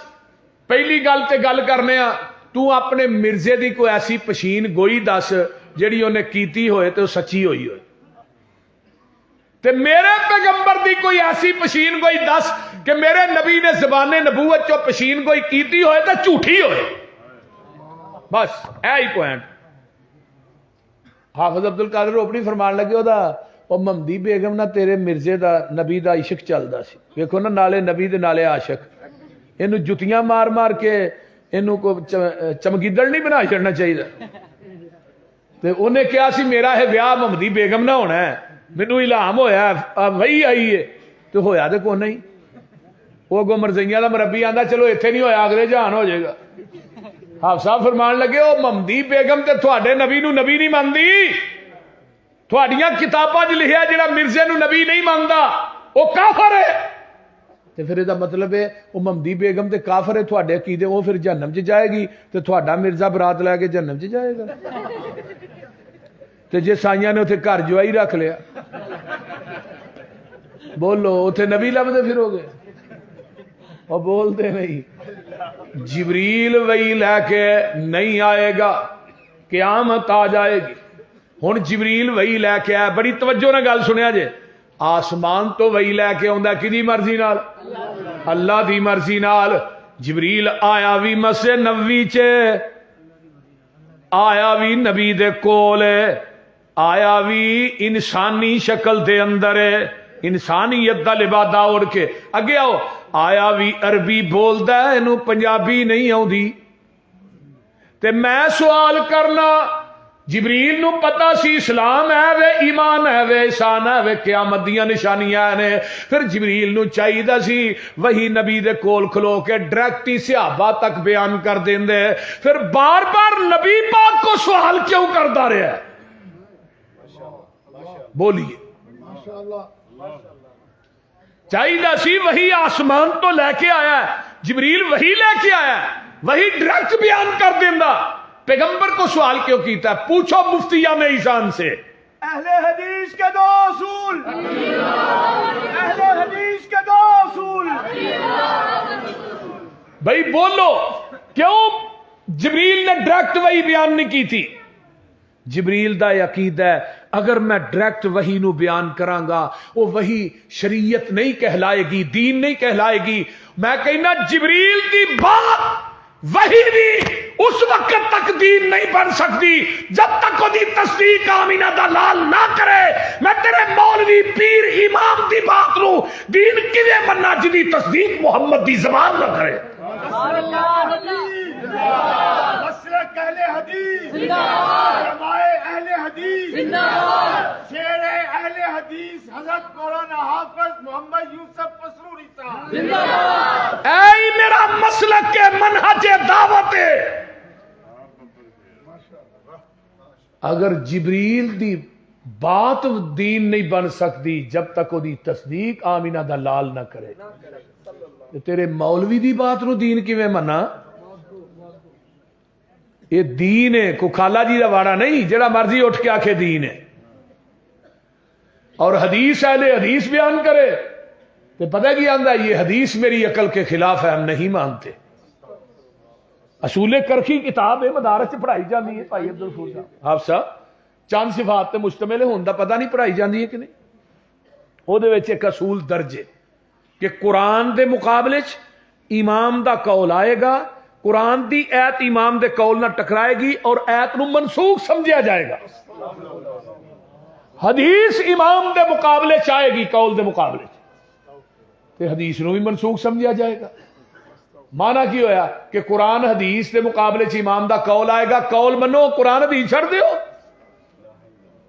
پہلی گل تے گل کرنے ہاں، تو اپنے مرزے دی کوئی ایسی پشین گوئی دس جیڑی انہیں کیتی ہوئے تو سچی ہوئی ہوئے، تے میرے پیغمبر دی کوئی ایسی پشین گوئی دس کہ میرے نبی نے زبان نبوت چو پشین گوئی کیتی ہوئے تو جھوٹی ہوئے۔ بس اے ہی پوائنٹ۔ حافظ عبد القادر روپڑی فرمان لگے او ممدی بیگم نہ تیرے مرزے دا نبی دا عشق چلدا سی، ویکھو نا نالے نبی دے نالے عاشق، اینو جتیاں مار مار کے اینو کو چمگیدڑ نہیں بنا چڑنا چاہیے۔ تے انہیں کیا سی میرا ہے ویاہ ممدی بیگم نہ ہونا ہے، مینوں الہام ہویا وہی آئی ہے، تو ہویا تے کو نہیں۔ وہ گو مرزیاں دا مربی آندا چلو ایتھے نہیں ہویا اگلے جہان ہو جائے گا۔ حافظ صاحب فرمان لگے او ممدی بیگم تے تھوڑے نبی نو نبی نہیں مانتی، تھوڑیاں کتاباں وچ لکھیا جڑا مرزے نو نبی نہیں مانتا وہ کافر ہے۔ تے پھر یہ مطلب ہے وہ ممدی بیگم تے کافر ہے، تھوڑے عقیدے وہ پھر جہنم چ جائے گی، تے تھوڑا مرزا برات لے کے جہنم چ جائے گا۔ تے جے سائیاں نے اتنے گھر جوائی رکھ لیا، بولو اتنے نبی لبدے پھرو گے؟ اور بولتے نہیں۔ جبریل وہی لے کے نہیں آئے گا، قیامت آ جائے گی۔ ہن جبریل وہی لے کے آیا، بڑی توجہ نہ گل سنیا جے، آسمان تو وہی لے کے آندا کدی مرضی نال؟ اللہ دی مرضی نال۔ جبریل آیا بھی مسجد نبوی چ، آیا بھی نبی دے کول، آیا بھی انسانی شکل دے اندر، انسانیت دا لبادہ اوڑھ کے اگے آؤ، آیا بھی عربی بولدا ہے، اینو پنجابی نہیں آؤندی۔ تے میں سوال کرنا، جبریل نو پتا سی اسلام ہے وے ایمان ہے وے احسان ہے وے قیامت دیاں نشانیاں نے، پھر جبریل نو چاہیے سی وہی نبی دے کول کھلو کے ڈائریکٹ ہی صحابہ تک بیان کر دیندے، پھر بار بار نبی پاک کو سوال کیوں کرتا رہا ہے؟ بولیے چاہیے سی وہی آسمان تو لے کے آیا ہے، جبریل وہی لے کے آیا ہے، وہی ڈائریکٹ بیان کر دیندہ، پیغمبر کو سوال کیوں کیتا ہے؟ پوچھو مفتیان ایزان سے۔ اہل حدیث کے 2 اصول، اہل حدیث کے 2 اصول۔ بھائی بولو کیوں جبریل نے ڈائریکٹ وہی بیان نہیں کی تھی؟ جبریل دا عقیدہ ہے اگر میں ڈائریکٹ وہی نو بیان کراں گا وہ وہی شریعت نہیں کہلائے گی، دین نہیں کہلائے گی۔ میں کہنا جبریل دی بات وہی بھی اس وقت تک دین نہیں بن سکتی جب تک وہ دی تصدیق آمینہ دا لال نہ کرے۔ میں تیرے مولوی پیر امام دی بات نو دین کیویں مننا جدی تصدیق محمد دی زبان نہ کرے؟ مسلک اہل حدیث علمائے اہل حدیث شیر اہل حدیث حضرت مولانا حافظ محمد یوسف مسروری صاحب. اے میرا مسلک کے منہج دعوت ہے. اگر جبریل دی بات دین نہیں بن سکتی جب تک وہ دی تصدیق آمینہ دا لال نہ کرے. تیرے مولوی دی بات نو دین کیویں منا؟ یہ دین ہے، کو کھالا جی دا واڑا نہیں جڑا مرضی اٹھ کے آکھے دین ہے. اور حدیث اہل حدیث بیان کرے تو پتہ کی آندہ یہ حدیث میری عقل کے خلاف ہے، ہم نہیں مانتے. اصول کرخی کتاب ہے، مدارس پڑھائی جاتی ہے. بھائی عبدالغفور صاحب آپ صاحب چند صفات تے مشتمل ہون دا پتہ نہیں پڑھائی جاتی ہے کہ نہیں. وہ دے وچ ایک اصول درج ہے کہ قرآن دے مقابلے چ امام دا قول آئے گا، قرآن دی ایت امام دے قول نہ ٹکرائے گی اور ایت نو منسوخ سمجھا جائے گا. حدیث امام دے مقابلے چاہے گی قول دے مقابلے تے حدیث نو بھی منسوخ سمجھا جائے گا. مانا کی ہویا کہ قرآن حدیث دے مقابلے چ امام دا قول آئے گا، قول منو، قرآن حدیث چھڑ دیو.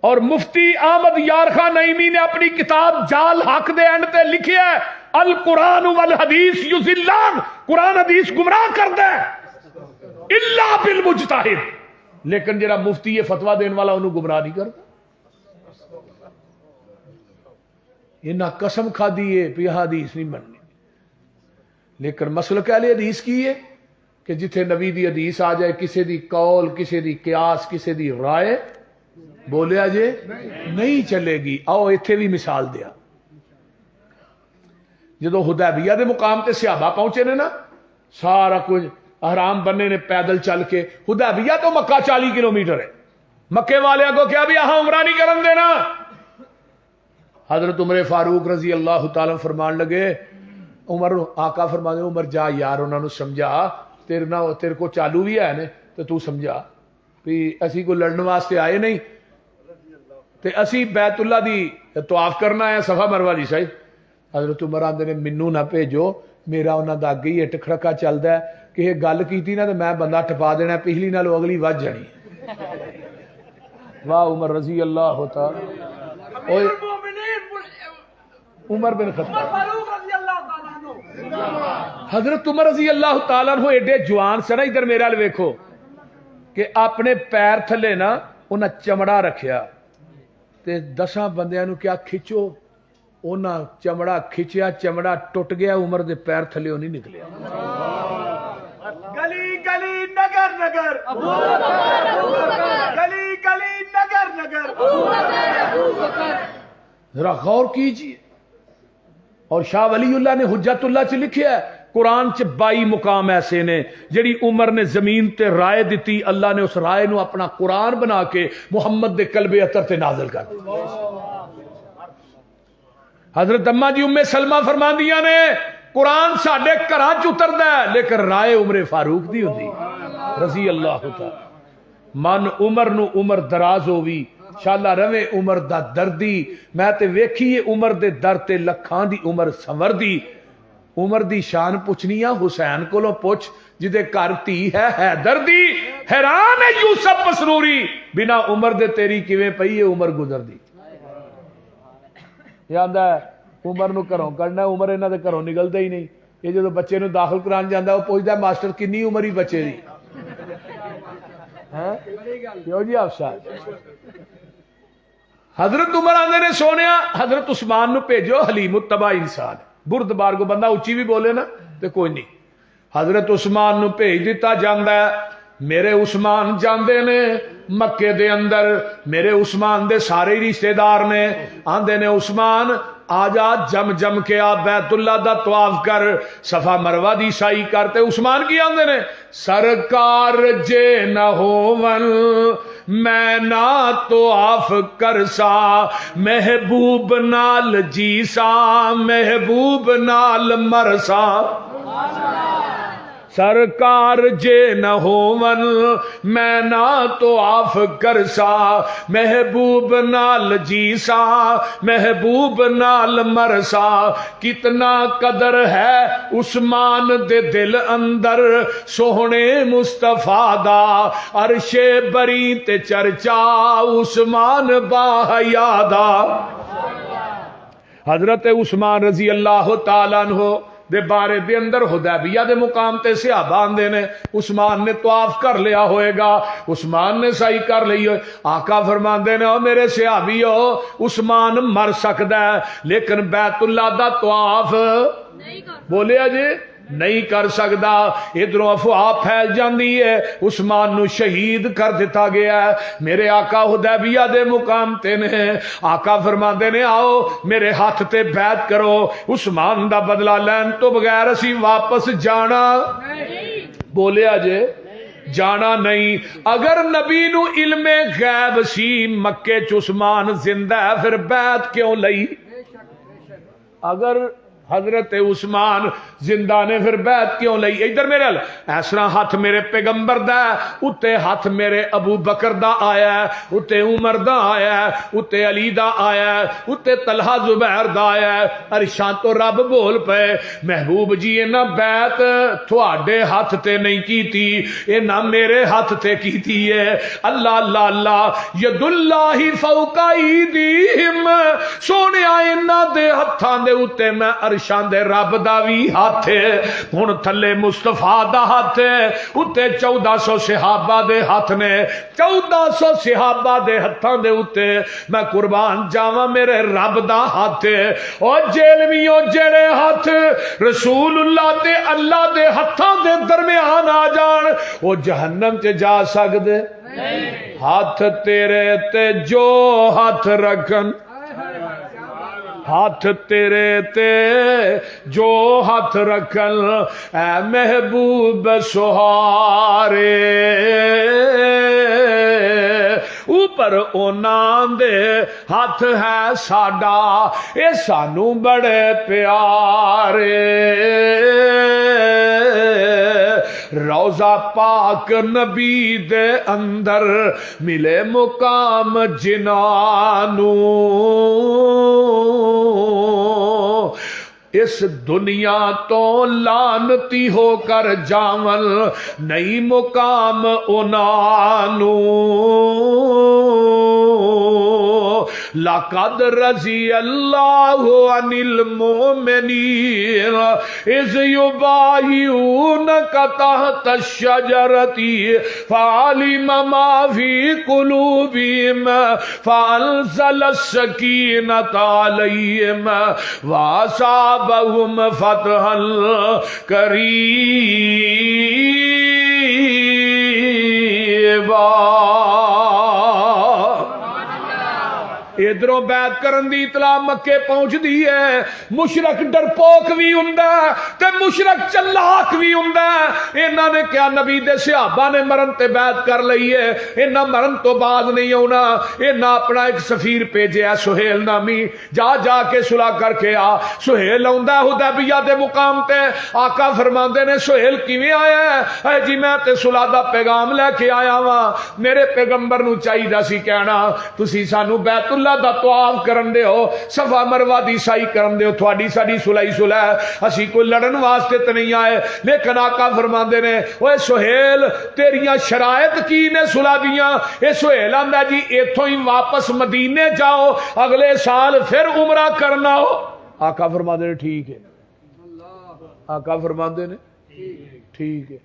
اور مفتی احمد یار خان نعیمی نے اپنی کتاب جال حق دے اینڈ تے لکھیا ہے القرآن والحدیث یضلان، قرآن حدیث گمراہ کردا ہے الا بالمجتہد، لیکن جڑا مفتی یہ فتویٰ دین والا انہوں گمراہ نہیں کرتا. انہاں قسم کھا دیے پہ حدیث نہیں بننی. لیکن مسلک اہل حدیث کی ہے کہ جتھے نبی دی حدیث آ جائے کسے دی قول، کسے دی قیاس، کسے دی رائے بولیا جے نہیں چلے گی. آؤ ایتھے بھی مثال دیا. جدو حدیبیہ دے مقام تے صحابہ پہنچے نے نا، سارا کچھ احرام بننے نے پیدل چل کے. حدیبیہ تو مکہ 40 کلومیٹر ہے. مکے والے کو کیا بھی یہاں عمرہ نہیں کرن دینا. حضرت عمر فاروق رضی اللہ تعالی فرمان لگے، عمر آقا فرما دے عمر جا یار انہوں نے سمجھا، تیرے کو چالو بھی ہے نا تو تو سمجھا بھی اسی کو لڑن واسطے آئے نہیں تے اسی بیت اللہ دی طواف کرنا ہے صفا مروہ دی صحیح. حضرت عمر آندے نے منو نہ بھیجو، میرا انہاں دا اگے ہی اٹھ کھڑکا چلدا ہے کہ یہ گل کیتی نا تے میں بندہ ٹپا دینا پچھلی نالوں اگلی وج جانی. واہ عمر رضی اللہ تعالی عمر بن خطاب حضرت عمر رضی اللہ تعالیٰ عنہ ایڈے جوان سے نا، ادھر میرے ال ویکھو کہ اپنے پیر تھلے نا انہاں چمڑا رکھیا تے 10 بندیاں نو کیا کھچو، انہاں چمڑا کھچیا، چمڑا ٹوٹ گیا، عمر دے پیر تھلے نہیں نکلیا. گلی گلی نگر نگر گلی گلی نگر نگر. ذرا غور کیجئے. اور شاہ ولی اللہ نے حجت اللہ چ لکھیا ہے قرآن چ 22 مقام ایسے نے جڑی عمر نے زمین تے رائے دیتی، اللہ نے اس رائے نو اپنا قرآن بنا کے محمد دے قلب اطہر تے نازل کر دیا. حضرت اما جی ام سلمہ فرماندیاں نے قرآن ساڈے گھراں چ اتردا ہے لیکن رائے عمر فاروق دی ہوندی رضی اللہ تعالی. من عمر نو عمر دراز ہووی شالا روے عمر دا دردی. میں تے ویکھیے عمر دے در تے لکھاں دی عمر سنور دی. عمر دی شان پوچھنی ہے حسین کولوں پوچھ جدے گھر تھی ہے حیدر دی. حیران ہے یوسف مسروری بنا عمر دے تیری کیویں پئی ہے عمر گزر دی. یاد ہے عمر نو گھروں کڈنا، عمر انہاں دے گھروں نکلدا ہی نہیں. یہ جدوں بچے نو داخل کران جاندا وہ پوچھدا ماسٹر کنی عمر ہی بچے دی ہیں کیوں جی آپ صاحب. حضرت عمر آندے نے سونیا حضرت عثمان نو بھیجو، حلیم الطبع انسان بردبار کو بندہ اچھی بھی بولے نا تو کوئی نہیں. حضرت عثمان نو بھیج دیتا جاندا ہے. میرے عثمان جاندے نے مکے دے اندر، میرے عثمان دے سارے رشتہ دار نے آندے نے عثمان آ جا جم جم کے آ بیت اللہ دا طواف کر، صفا مروہ دی سائی کرتے. عثمان کی آندے نے سرکار جے نہ ہوون میں نہ طواف کرسا، محبوب نال جیسا محبوب نال مرسا. سرکار جے نہ ہوون میں نہ تو آف کرسا محبوب نال جیسا محبوب نال مرسا کتنا قدر ہے عثمان دے دل اندر سوہنے مصطفیٰ دا عرش بری تے چرچا عثمان با حیا دا حضرت عثمان رضی اللہ تعالیٰ عنہ دے بارے دے اندر حدیبیہ دے مقام تے صحابہ آندے نے عثمان نے طواف کر لیا ہوئے گا عثمان نے سعی کر لی ہوئے آقا فرماندے نے او میرے صحابیو عثمان مر سکدا ہے لیکن بیت اللہ دا طواف بولیا جی نہیں کر سکدا ادھروں افواہ پھیل جاندی ہے عثمان نو شہید کر دیتا گیا ہے میرے آقا حدیبیہ دے مقام تے نے آقا فرماندے نے آؤ میرے ہاتھ تے بیعت کرو عثمان دا بدلہ لین تو بغیر اسی واپس جانا بولیا جے جانا نہیں اگر نبی نو علم غیب سی مکے چ عثمان زندہ ہے پھر بیعت کیوں لئی اگر حضرت عثمان زندہ نے پھر بیعت کیوں لئی ادھر میرے اس طرح ہاتھ میرے پیغمبر دا اتے ہاتھ میرے ابو بکر دا آیا ہے اتے عمر دا آیا ہے اتے علی دا آیا ہے اتے طلحہ زبیر دا آیا ہے ارشاں تو رب بول پے محبوب جی انہاں بیعت تھوڑے ہاتھ تے نہیں کیتی انہاں میرے ہاتھ تے کیتی ہے اللہ اللہ اللہ ید اللہ فوق ایدیہم سونیا انہاں دے ہتھاں دے اتے میں شان دے رب دا وی ہاتھ ہے ہن تھلے مصطفیٰ دا ہاتھ ہے اتے 1400 صحابہ دے ہاتھ نے 1400 صحابہ دے ہتھاں دے اتے میں قربان جاواں میرے رب دا ہاتھ ہے او جیلویوں جڑے ہاتھ رسول اللہ تے اللہ دے ہتھاں دے درمیان آ جان او جہنم تے جا سکدے ہاتھ تیرے تے جو ہاتھ رکھن ہاتھ تیرے تے جو ہاتھ رکھن اے محبوب سہارے اوپر اونا دے ہاتھ ہے ساڈا اے سانو بڑے پیارے روضہ پاک نبی دے اندر ملے مقام جنانو اس دنیا تو لانتی ہو کر جاون نئی مقام انانو لقد رضی اللہ عن المؤمنین اذ یبایعونک تحت الشجرۃ فعلم ما فی قلوبہم فانزل السکینۃ علیہم واصابہم فتحا قریبا ادھروں بیعت کرن دی اطلاع مکے پہنچ دی ہے مشرک ڈرپوک بھی ہوندا تے مشرک چلاک بھی ہوندا انہاں نے کیا نبی دے صحابہ نے مرن تے بیعت کر لئی ہے انہاں مرن تو بعد نہیں ہونا انہاں اپنا ایک سفیر بھیجیا سہیل نامی جا جا کے صلح کر کے آ سہیل آوندا حدیبیہ دے مقام تے آقا فرماندے نے سہیل کیویں آیا ہے اے جی میں تے صلح دا پیغام لے کے آیا واں میرے پیغمبر نو چاہیدا سی کہنا تسی سانو بیت اللہ دا طواف کرن دے ہو صفا مروہ دی سائی کرن دے ہو تھوڑی ساڑی صلح صلح اسی کوئی لڑن واسطے تے نہیں آئے لیکن آقا فرماندے نے اوے سہیل تیریاں شرائط کی نے صلح دیاں اے سہیل آندا جی ایتھوں ہی واپس مدینے جاؤ اگلے سال پھر عمرہ کرنا ہو آقا فرماندے نے ٹھیک ہے آقا فرماندے نے ٹھیک ہے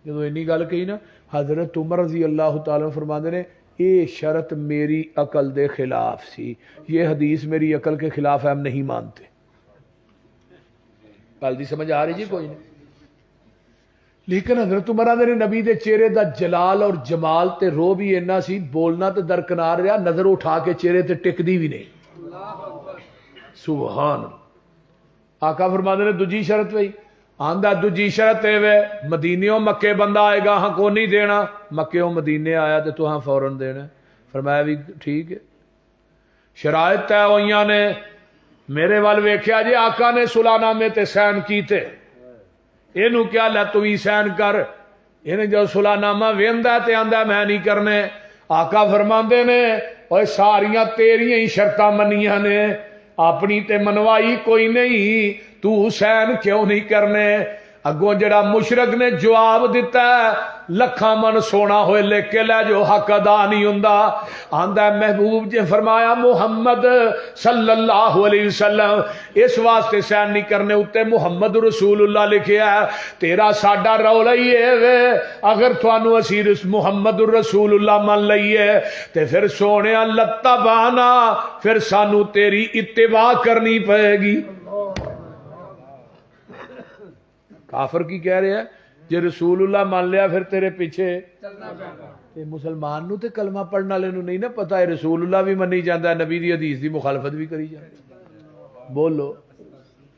جدو اینی گل کہی نا حضرت عمر رضی اللہ تعالیٰ فرماندے نے یہ شرط میری عقل دے خلاف سی یہ حدیث میری عقل کے خلاف ہے ہم نہیں مانتے گل دی سمجھ آ رہی جی کوئی نہیں لیکن حضرت عمر نے نبی دے چہرے دا جلال اور جمال تے رو بھی اینا سی بولنا تے درکنار رہا نظر اٹھا کے چہرے تے ٹک دی بھی نہیں سبحان آقا فرماندے نے دوجی شرط وہی آندا دوجی شرط ہے وے مدینیوں مکے بندہ آئے گا ہاں کو نہیں دینا مکیوں مدینے آیا تو ہاں فوراً دینا فرمایا بھی ٹھیک ہے شرائط طے ہوئیاں نے میرے وال ویکھیا جی آقا نے صلح نامے تے سائن کیتے اینو کیا لے تو بھی سین کر. انہیں جو صلح نامہ ویندا تے آندا میں نہیں کرنے. آقا فرماندے نے اوے ساریاں تیریاں ہی شرطاں منیاں نے, اپنی تے منوائی کوئی نہیں, تو حسین کیوں نہیں کرنے. اگوں جڑا مشرک نے جواب دیتا ہے لکھاں من سونا ہوئے لے کے لے جو حق ادا نہیں ہوندا. آندا محبوب جی فرمایا محمد صلی اللہ علیہ وسلم اس واسطے سین نہیں کرنے اتے محمد رسول اللہ لکھیا ہے. تیرا ساڈا رولا ہی ہے وے, اگر تھانو اسی محمد رسول اللہ من لئیے تے پھر سونے لتبانا, پھر سانو تیری اتباع کرنی پڑے گی. کافر کی کہہ رہے ہیں جے رسول اللہ مان لیا پھر تیرے پیچھے تے مسلمان نو تے کلمہ پڑھنے والے نو نہیں نا پتا ہے رسول اللہ بھی منی جاندا ہے, نبی دی حدیث دی مخالفت بھی کری جاندا ہے. بولو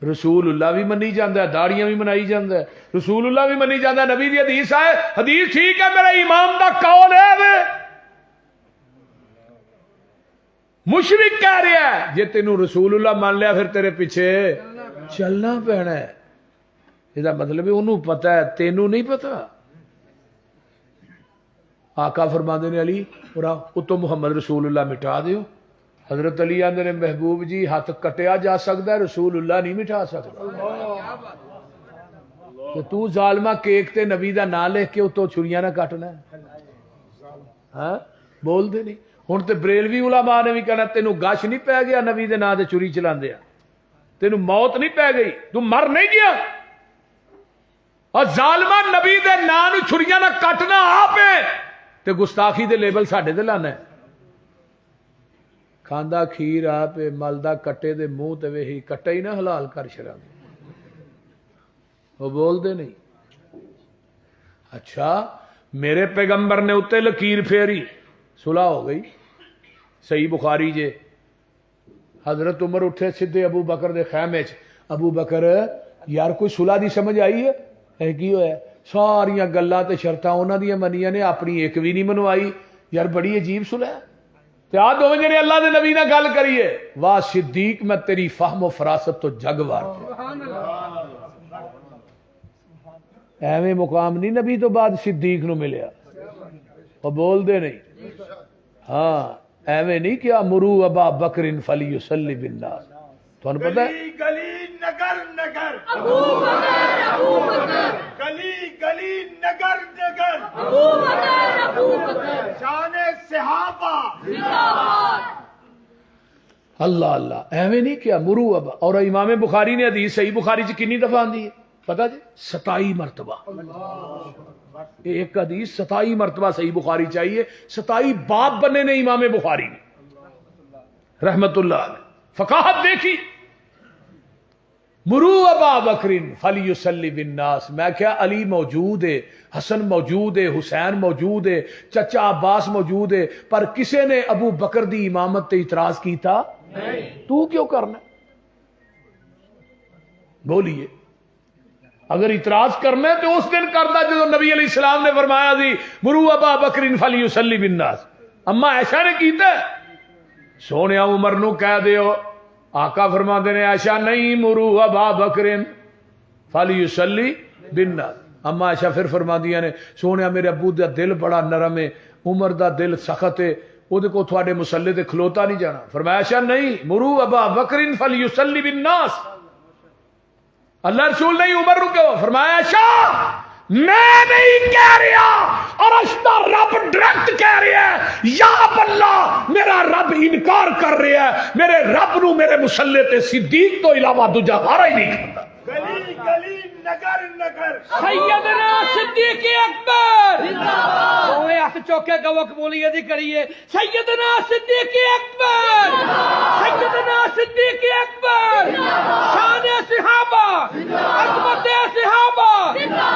رسول اللہ بھی منی جاندا ہے, داڑیاں بھی منائی جاندا ہے, رسول اللہ بھی منی جاندا ہے, نبی دی حدیث ہے, حدیث ٹھیک ہے میرا امام دا قول ہے وے. مشرک کہہ رہا ہے جے تینوں رسول اللہ مان لیا پھر تیرے پیچھے چلنا پینا ہے. یہ مطلب ہے انہوں پتا ہے تینوں نہیں پتا. آقا فرماندے نے علی اتو محمد رسول اللہ مٹا دیو. حضرت علی آندے نے محبوب جی ہاتھ کٹیا جا سکتا ہے, رسول اللہ نہیں مٹا سکتا. تو تو ظالمہ کیک تے نبی دا نام لکھ کے اتو چھریاں نہ کٹنا ہے. ہاں بول دے نہیں. ہن تے بریلوی علماء نے بھی کہنا تینوں گش نہیں پی گیا نبی دے نام تے چری چلاندے آ, تینوں موت نہیں پی گئی, تو مر نہیں گیا. اور ظالمہ نبی دے نام چھریاں نہ کٹنا آپ تے گستاخی دے لیبل ساڈے تے لانا ہے. کھاندا کھیر آپ ملدا کٹے دے منہ تے وہی کٹا ہی نہ حلال کر چھڑا. وہ بول دے نہیں. اچھا میرے پیغمبر نے اتنے لکیر پھیری, صلح ہو گئی. صحیح بخاری جے حضرت عمر اٹھے سیدھے ابو بکر دے خیمے چ. ابو بکر یار کوئی صلح دی سمجھ آئی ہے کی ہویا؟ ساریاں گلاں تے شرطاں انہاں دیاں منیاں نے, اپنی ایک بھی نہیں منوائی. یار بڑی عجیب صلح ہے. تے آ دوویں جنے اللہ دے نبی نال گل کریے, واہ صدیق میں تیری فہم و فراست تو جگ وار. ایویں مقام نہیں نبی تو بعد صدیق نو ملیا. وہ بول دے نہیں. ہاں ایویں نہیں کیا مرو ابا بکر فلیصلی بالناس. تھانوں پتہ ہے گلی نگر نگر ابو بکر ابو بکر, گلی گلی نگر نگر ابو بکر ابو بکر, شان صحابہ زندہ باد. اللہ اللہ ایویں نہیں کیا مرو ابا. اور امام بخاری نے حدیث صحیح بخاری چ کنی دفعہ آندی ہے پتہ جی 27 مرتبہ. ایک حدیث 27 مرتبہ صحیح بخاری چاہیے. 27 باب بنے نے امام بخاری نے رحمت اللہ علیہ. فقاہت دیکھی. مرو ابا بکرین فلیصلی بالناس. میں کیا علی موجود ہے, حسن موجود ہے, حسین موجود ہے, چچا عباس موجود ہے, پر کسے نے ابو بکر دی امامت تے اعتراض کیتا نہیں. تو کیوں کرنا بولیے. اگر اعتراض کرنا ہے تو اس دن کرتا جو نبی علیہ السلام نے فرمایا تھی مرو ابا بکرین فلیصلی بالناس. اما عائشہ نے کیتا ہے, سونے عمر نو کہہ دیو. آقا فرماتے نے عائشہ نہیں مرو ابا بکرین فلیصلی بالناس. اما عائشہ پھر فرماندیاں نے سونے میرے ابو دا دل بڑا نرم ہے, عمر دا دل سخت ہے, وہ کو تھوڑے مسلے تے کھلوتا نہیں جانا. فرمایا عائشہ نہیں مرو ابا بکرین فلیصلی بالناس. اللہ رسول نہیں عمر رو کیوں. فرمایا عائشہ میں نہیں کہہ رہا اور اشتا رب ڈائریکٹ کہہ رہا ہے یا اللہ میرا رب انکار کر رہا ہے. میرے رب نو میرے مسلے تے صدیق تو علاوہ دوجا ہارا ہی نہیں کرتا. گلی گلی نگر نگر سیدنا صدیق اکبر زندہ باد. اوے ہاتھ چوکے گوک بولیے دی کریے سیدنا صدیق اکبر, سیدنا صدیق اکبر, شان صحابہ, عظمت صحابہ,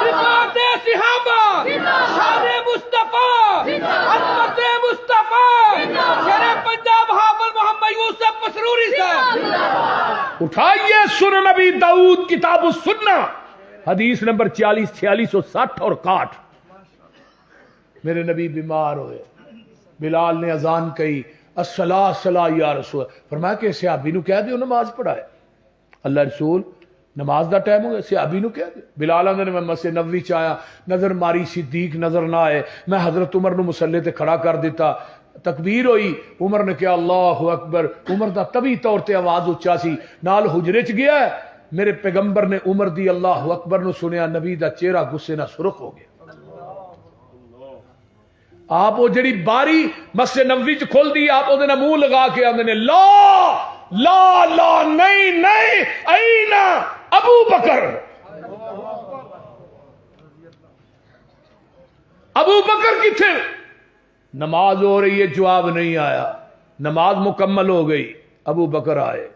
رفعت صحابہ, شان مصطفیٰ, عظمت مصطفیٰ, شیر پنجاب حافظ محمد یوسف مسروری صاحب. اٹھائیے سنن نبی داؤد کتاب السنہ حدیث نمبر 46 4660 اور 61. میرے نبی بیمار ہوئے, بلال نے اذان کہی الصلاۃ الصلاۃ یا رسول. فرمایا کہ صحابی نو کہہ دیو نماز پڑھائے. اللہ رسول نماز دا ٹائم ہو گیا صحابی نو کہہ دے بلال آندے نے میں مسجد نبوی چ آیا نظر ماری صدیق نظر نہ آئے میں حضرت عمر نو مصلی تے کھڑا کر دیتا تکبیر ہوئی عمر نے کہا اللہ اکبر عمر دا طبی طور تے آواز اچا سی نال حجرے چ گیا ہے میرے پیغمبر نے عمر دی اللہ اکبر نو سنیا نبی دا چہرہ غصے نہ سرخ ہو گیا آپ وہ جڑی باری مسجد نبوی چ کھول دی آپ وہ منہ لگا کے آندے نے لا لا لا نہیں نہیں این ابو بکر ابو بکر کتھے نماز ہو رہی ہے جواب نہیں آیا نماز مکمل ہو گئی ابو بکر آئے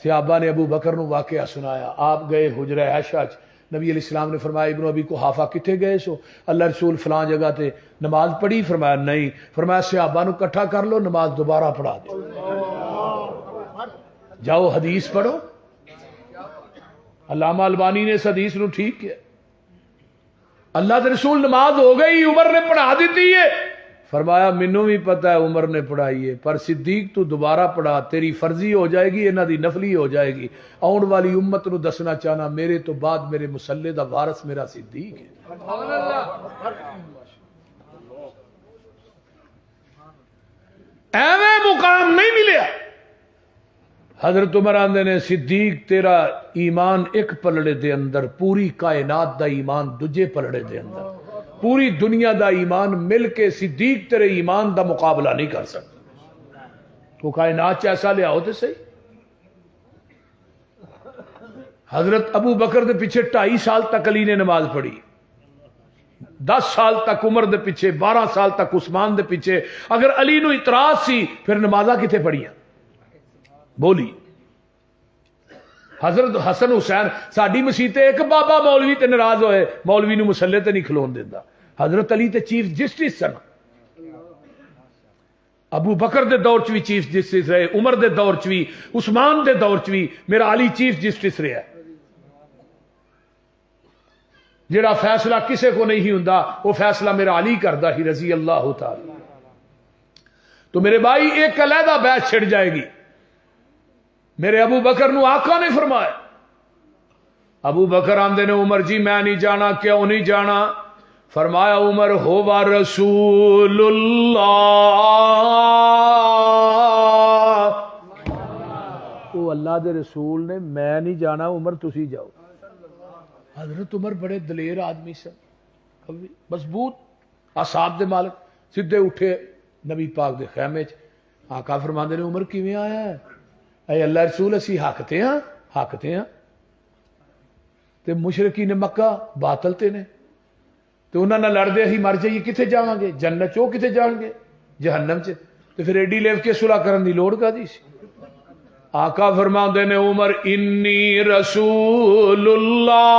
صحابہ نے ابو بکر نو واقعہ سنایا آپ گئے حجرہ عائشہ نبی علیہ السلام نے فرمایا ابن ابی قحافہ کتھے گئے سو اللہ رسول فلاں جگہ تے نماز پڑھی فرمایا نہیں فرمایا صحابہ نو کٹھا کر لو نماز دوبارہ پڑھا دے جاؤ حدیث پڑھو علامہ البانی نے اس حدیث نو ٹھیک کیا اللہ کے رسول نماز ہو گئی عمر نے پڑھا دیتی ہے فرمایا مینوں بھی پتا ہے عمر نے پڑھائی ہے پر صدیق تو دوبارہ پڑھا تیری فرضی ہو جائے گی انہاں دی نفلی ہو جائے گی آن والی امت نو دسنا چاہنا میرے تو بعد میرے مصلی دا وارث میرا صدیق ہے ایویں مقام نہیں ملیا حضرت عمر آندے نے صدیق تیرا ایمان ایک پلڑے دے اندر پوری کائنات دا ایمان دجے پلڑے دے اندر پوری دنیا دا ایمان مل کے صدیق تیرے ایمان دا مقابلہ نہیں کر سکتا تو کائنات ایسا لے آؤ تے صحیح حضرت ابو بکر دے پیچھے 2.5 سال تک علی نے نماز پڑھی 10 سال تک عمر دے پیچھے 12 سال تک عثمان دے پیچھے اگر علی نو اعتراض سی پھر نمازاں کتے پڑھیاں بولی حضرت حسن حسین ساڈی مسیح تے ایک بابا مولوی تے ناراض ہوئے مولوی نو مسلے تے نہیں کھلون دیندا حضرت علی تے چیف جسٹس سن ابو بکر دے دور چ بھی چیف جسٹس رہے عمر دے دور چ بھی عثمان دے دور چ بھی میرا علی چیف جسٹس رہا جڑا فیصلہ کسے کو نہیں ہوندا وہ فیصلہ میرا علی کردا ہی رضی اللہ تعالی تو میرے بھائی ایک علیحدہ بحث چھڑ جائے گی میرے ابو بکر نو آقا نے فرمایا ابو بکر آندے نے عمر جی میں نہیں جانا کیوں نہیں جانا فرمایا عمر ہوا رسول اللہ وہ اللہ دے رسول نے میں نہیں جانا عمر تسی جاؤ حضرت عمر بڑے دلیر آدمی سن مضبوط اعصاب دے مالک سیدھے اٹھے نبی پاک دے خیمے چ آقا فرماندے نے عمر کیویں آیا ہے اے اللہ رسول اسی حق تے ہاں تے مشرکین مکہ باطل تے نے تے انہاں نال لڑدے ہی مر جائیے کتے جاواں گے جنت چوں کتے جان گے جہنم چ تے پھر ایڈی لیو کے صلح کرن دی لوڑ کادی سی آقا فرماندے نے عمر انی رسول اللہ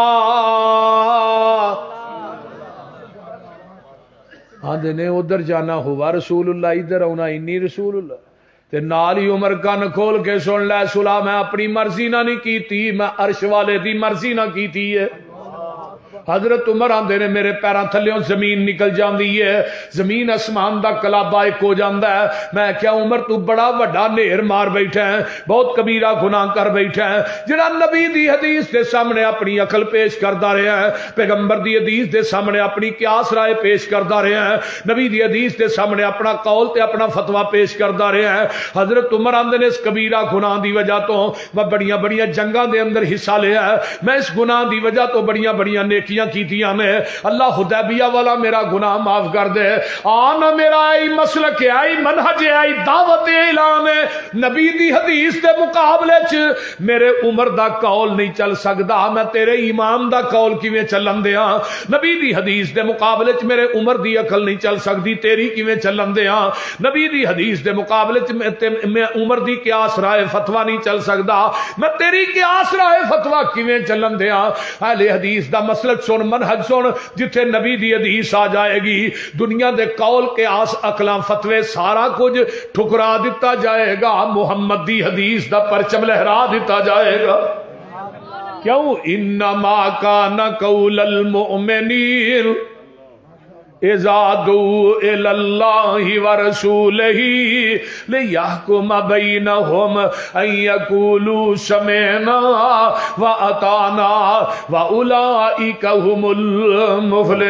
آندے نے ادھر جانا ہوا رسول اللہ ادھر آنا انی رسول اللہ تے نال ہی عمر کن کھول کے سن لے صلح میں اپنی مرضی نہ نہیں کیتی میں عرش والے دی مرضی نہ کیتی ہے حضرت عمر آندے نے میرے پیراں تھلیوں زمین نکل جاندی ہے زمین اسمان دا کلابا ایک ہو جاندا ہے میں کیا عمر تو بڑا وڈا نیر مار بیٹھا ہے بہت کبیرہ گناہ کر بیٹھا ہے جڑا نبی دی حدیث دے سامنے اپنی عقل پیش کردا رہا ہے پیغمبر دی حدیث دے سامنے اپنی قیاس رائے پیش کردا رہا ہے نبی دی حدیث دے سامنے اپنا قول تے اپنا فتوی پیش کردا رہا ہے حضرت عمر آندے نے اس کبیرہ گناہ دی وجہ تو میں بڑیاں بڑیاں جنگاں دے اندر حصہ لیا ہے میں اس گناہ دی وجہ تو بڑیاں بڑیاں نیکیاں کیتیاں نے اللہ حدیبیہ والا میرا گناہ معاف کر دے آنا میرا آئی مسلک آئی منہج آئی دعوت اعلان نبی دی حدیث دے مقابلے چ میرے عمر دا قول نہیں چل سکدا میں تیرے امام دا قول کیویں چلن دیاں نبی دی حدیث دے مقابلے چ میرے عمر دی عقل نہیں چل سکدی تیری کیویں چلن دیاں نبی دی حدیث دے مقابلے چ میں عمر دی قیاس رائے فتوی نہیں چل سکدا میں تیری قیاس رائے فتوی کیویں چلن دیاں اہل حدیث دا مسلک سن منہج سن جتھے نبی دی حدیث آ جائے گی دنیا دے قول قیاس عقلاں فتوے سارا کچھ ٹھکرا دیتا جائے گا محمد دی حدیث دا پرچم لہرا دیتا جائے گا کیوں انما کان قول المؤمنین اذا دعوا الی اللہ ورسولہ لیحکم بینہم ان یقولوا سمعنا واطعنا واولئک هم المفلحون۔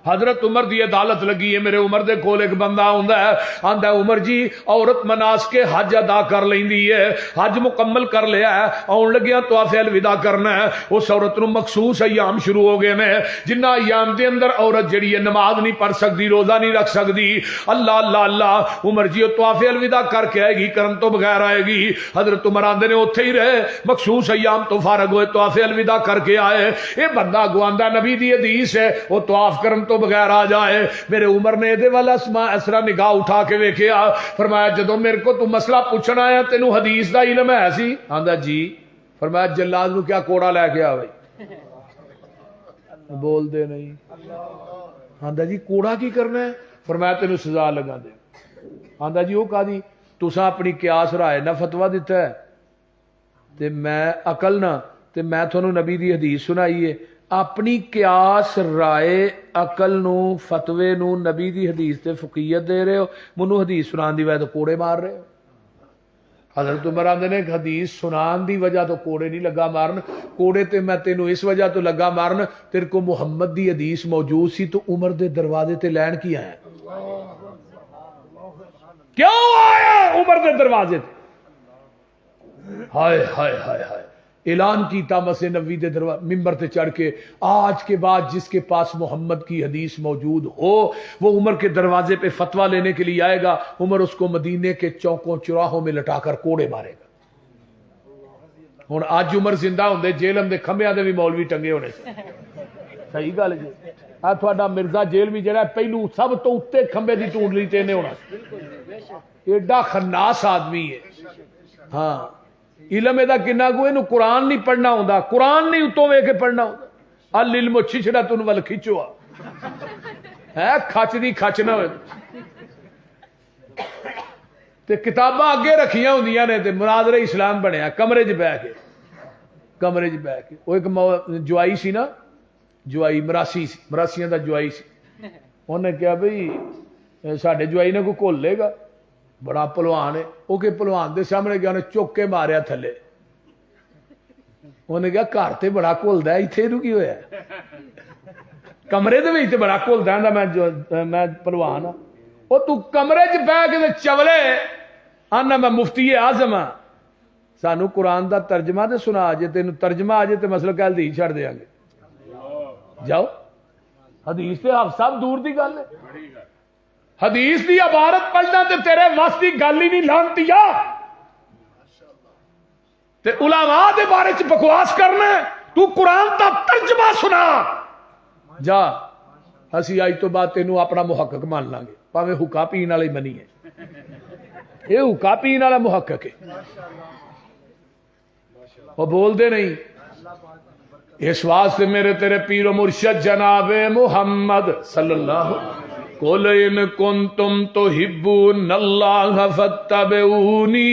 حضرت عمر دی عدالت لگی ہے، میرے عمر دے کول ایک بندہ آندا ہے، آندا ہے عمر جی عورت مناسک کے حج ادا کر لیندی ہے، حج مکمل کر لیا ہے، آن لگیا طواف الوداع کرنا ہے، اس عورت نو مخصوص ایام شروع ہو گئے نے، جنہ ایام دے اندر عورت جڑی ہے نماز نہیں پڑھ سکتی، روزہ نہیں رکھ سکتی۔ اللہ اللہ اللہ، عمر جی طواف الوداع کر کے آئے گی، کرن تو بغیر آئے گی۔ حضرت عمر آندے نے اوتھے ہی رہے، مخصوص ایام تو فارغ ہوئے، طواف الوداع کر کے آئے۔ یہ بندہ گواندا نبی دی حدیث ہے، وہ طواف کرن تو بغیر آ جائے۔ میرے عمر نے دے والا اسرا نگاہ اٹھا کے ویکھیا، فرمایا جدوں میرے کو تو مسئلہ پوچھنا آیا تینوں حدیث دا علم ہے سی؟ آندا جی۔ فرمایا جلاد نو کیا کوڑا لے کے آوے؟ بول دے نہیں۔ آندا جی کوڑا کی کرنا ہے؟ فرمایا تینوں سزا لگا دے۔ آندا جی وہ قاضی تساں اپنی قیاس رائے نہ فتوا دیتا ہے تے میں عقل نہ تے میں تھانوں نبی دی حدیث سنائی ہے، اپنی قیاس رائے عقل نو فتوے نو نبی دی حدیث تے فقیت دے رہے ہو، منو حدیث سنان دی وجہ تو کوڑے مار رہے ہو۔ حضرت عمر آندے نے حدیث سنان دی وجہ تو کوڑے نہیں لگا مارن، کوڑے تے میں تینوں اس وجہ تو لگا مارن تیرے کو محمد دی حدیث موجود سی تو عمر دے دروازے تے لین کی آیا؟ کیوں آیا عمر دے دروازے تے؟ ہائے ہائے ہائے ہائے، اعلان کیتا مسجد نبوی دے ممبر تے چڑھ کے، آج کے بعد جس کے پاس محمد کی حدیث موجود ہو وہ عمر کے دروازے پہ فتویٰ لینے کے لیے آئے گا، عمر اس کو مدینے کے چوکوں چراہوں میں لٹا کر کوڑے مارے گا۔ ہن اج عمر زندہ ہوندے جیل دے کھمبیاں دے بھی مولوی ٹنگے ہونے سے، صحیح گل جی۔ آ تھوڑا مرزا جیل بھی جڑا پہلو سب تو اتے کھمبے دی ٹونڈلی تے نے ہونا، ایڈا خناس آدمی ہے۔ ہاں علم دا کنا کو اینو قرآن نہیں پڑھنا ہوندا، قرآن نہیں اتوں وے کے پڑھنا ہوندا۔ العلم چھچڑا تن ول کھچو ہے، کھچ دی کھچ نہ ہوئے تے کتاباں اگے رکھیاں ہوندیاں نے تے مناظرہ اسلام بنیا کمرے 'چ بیٹھ کے، کمرے 'چ بیٹھ کے۔ وہ ایک جوائی سی نا، جوائی مراسی سی، مراسیاں دا جوائی سی، انہیں کہا بھئی ساڈے جوائی نے کوئی کھول لے گا، بڑا پلوان ہے، وہ کہ پلوان دے سامنے گیا انہیں چک کے ماریا تھلے، انہیں کہا گھر تے بڑا کھولدا ہے، ایتھے نوں کی ہویا ہے؟ کمرے دے وچ تے بڑا کھولدا ہے، میں پلوان ہاں۔ وہ تو کمرے 'چ بیٹھ کے چولے آنا میں مفتی اعظم ہاں، سانو قرآن دا ترجمہ تے سنا جے، تینوں ترجمہ آ جے تے مسئلہ کہل دی چھڑ دیاں گے، جاؤ۔ حدیث تے آپ سب دور دی گل ہے، حدیث دی عبارت پڑھنا تے تیرے وس دی گل ہی نہیں لانتیا، تے علماء دے بارے چ بکواس کرنا، تو قرآن دا ترجمہ سنا جا۔ اسی آج تو بعد تینوں اپنا محقق مان لیں گے، پاوے حکا پین والے بنی ہے، یہ حکا پین والا محقق ہے، وہ بول دے نہیں۔ اس واسطے میرے تیرے پیر و مرشد جناب محمد صلی اللہ قل ان کنتم تحبون اللہ فاتبعونی،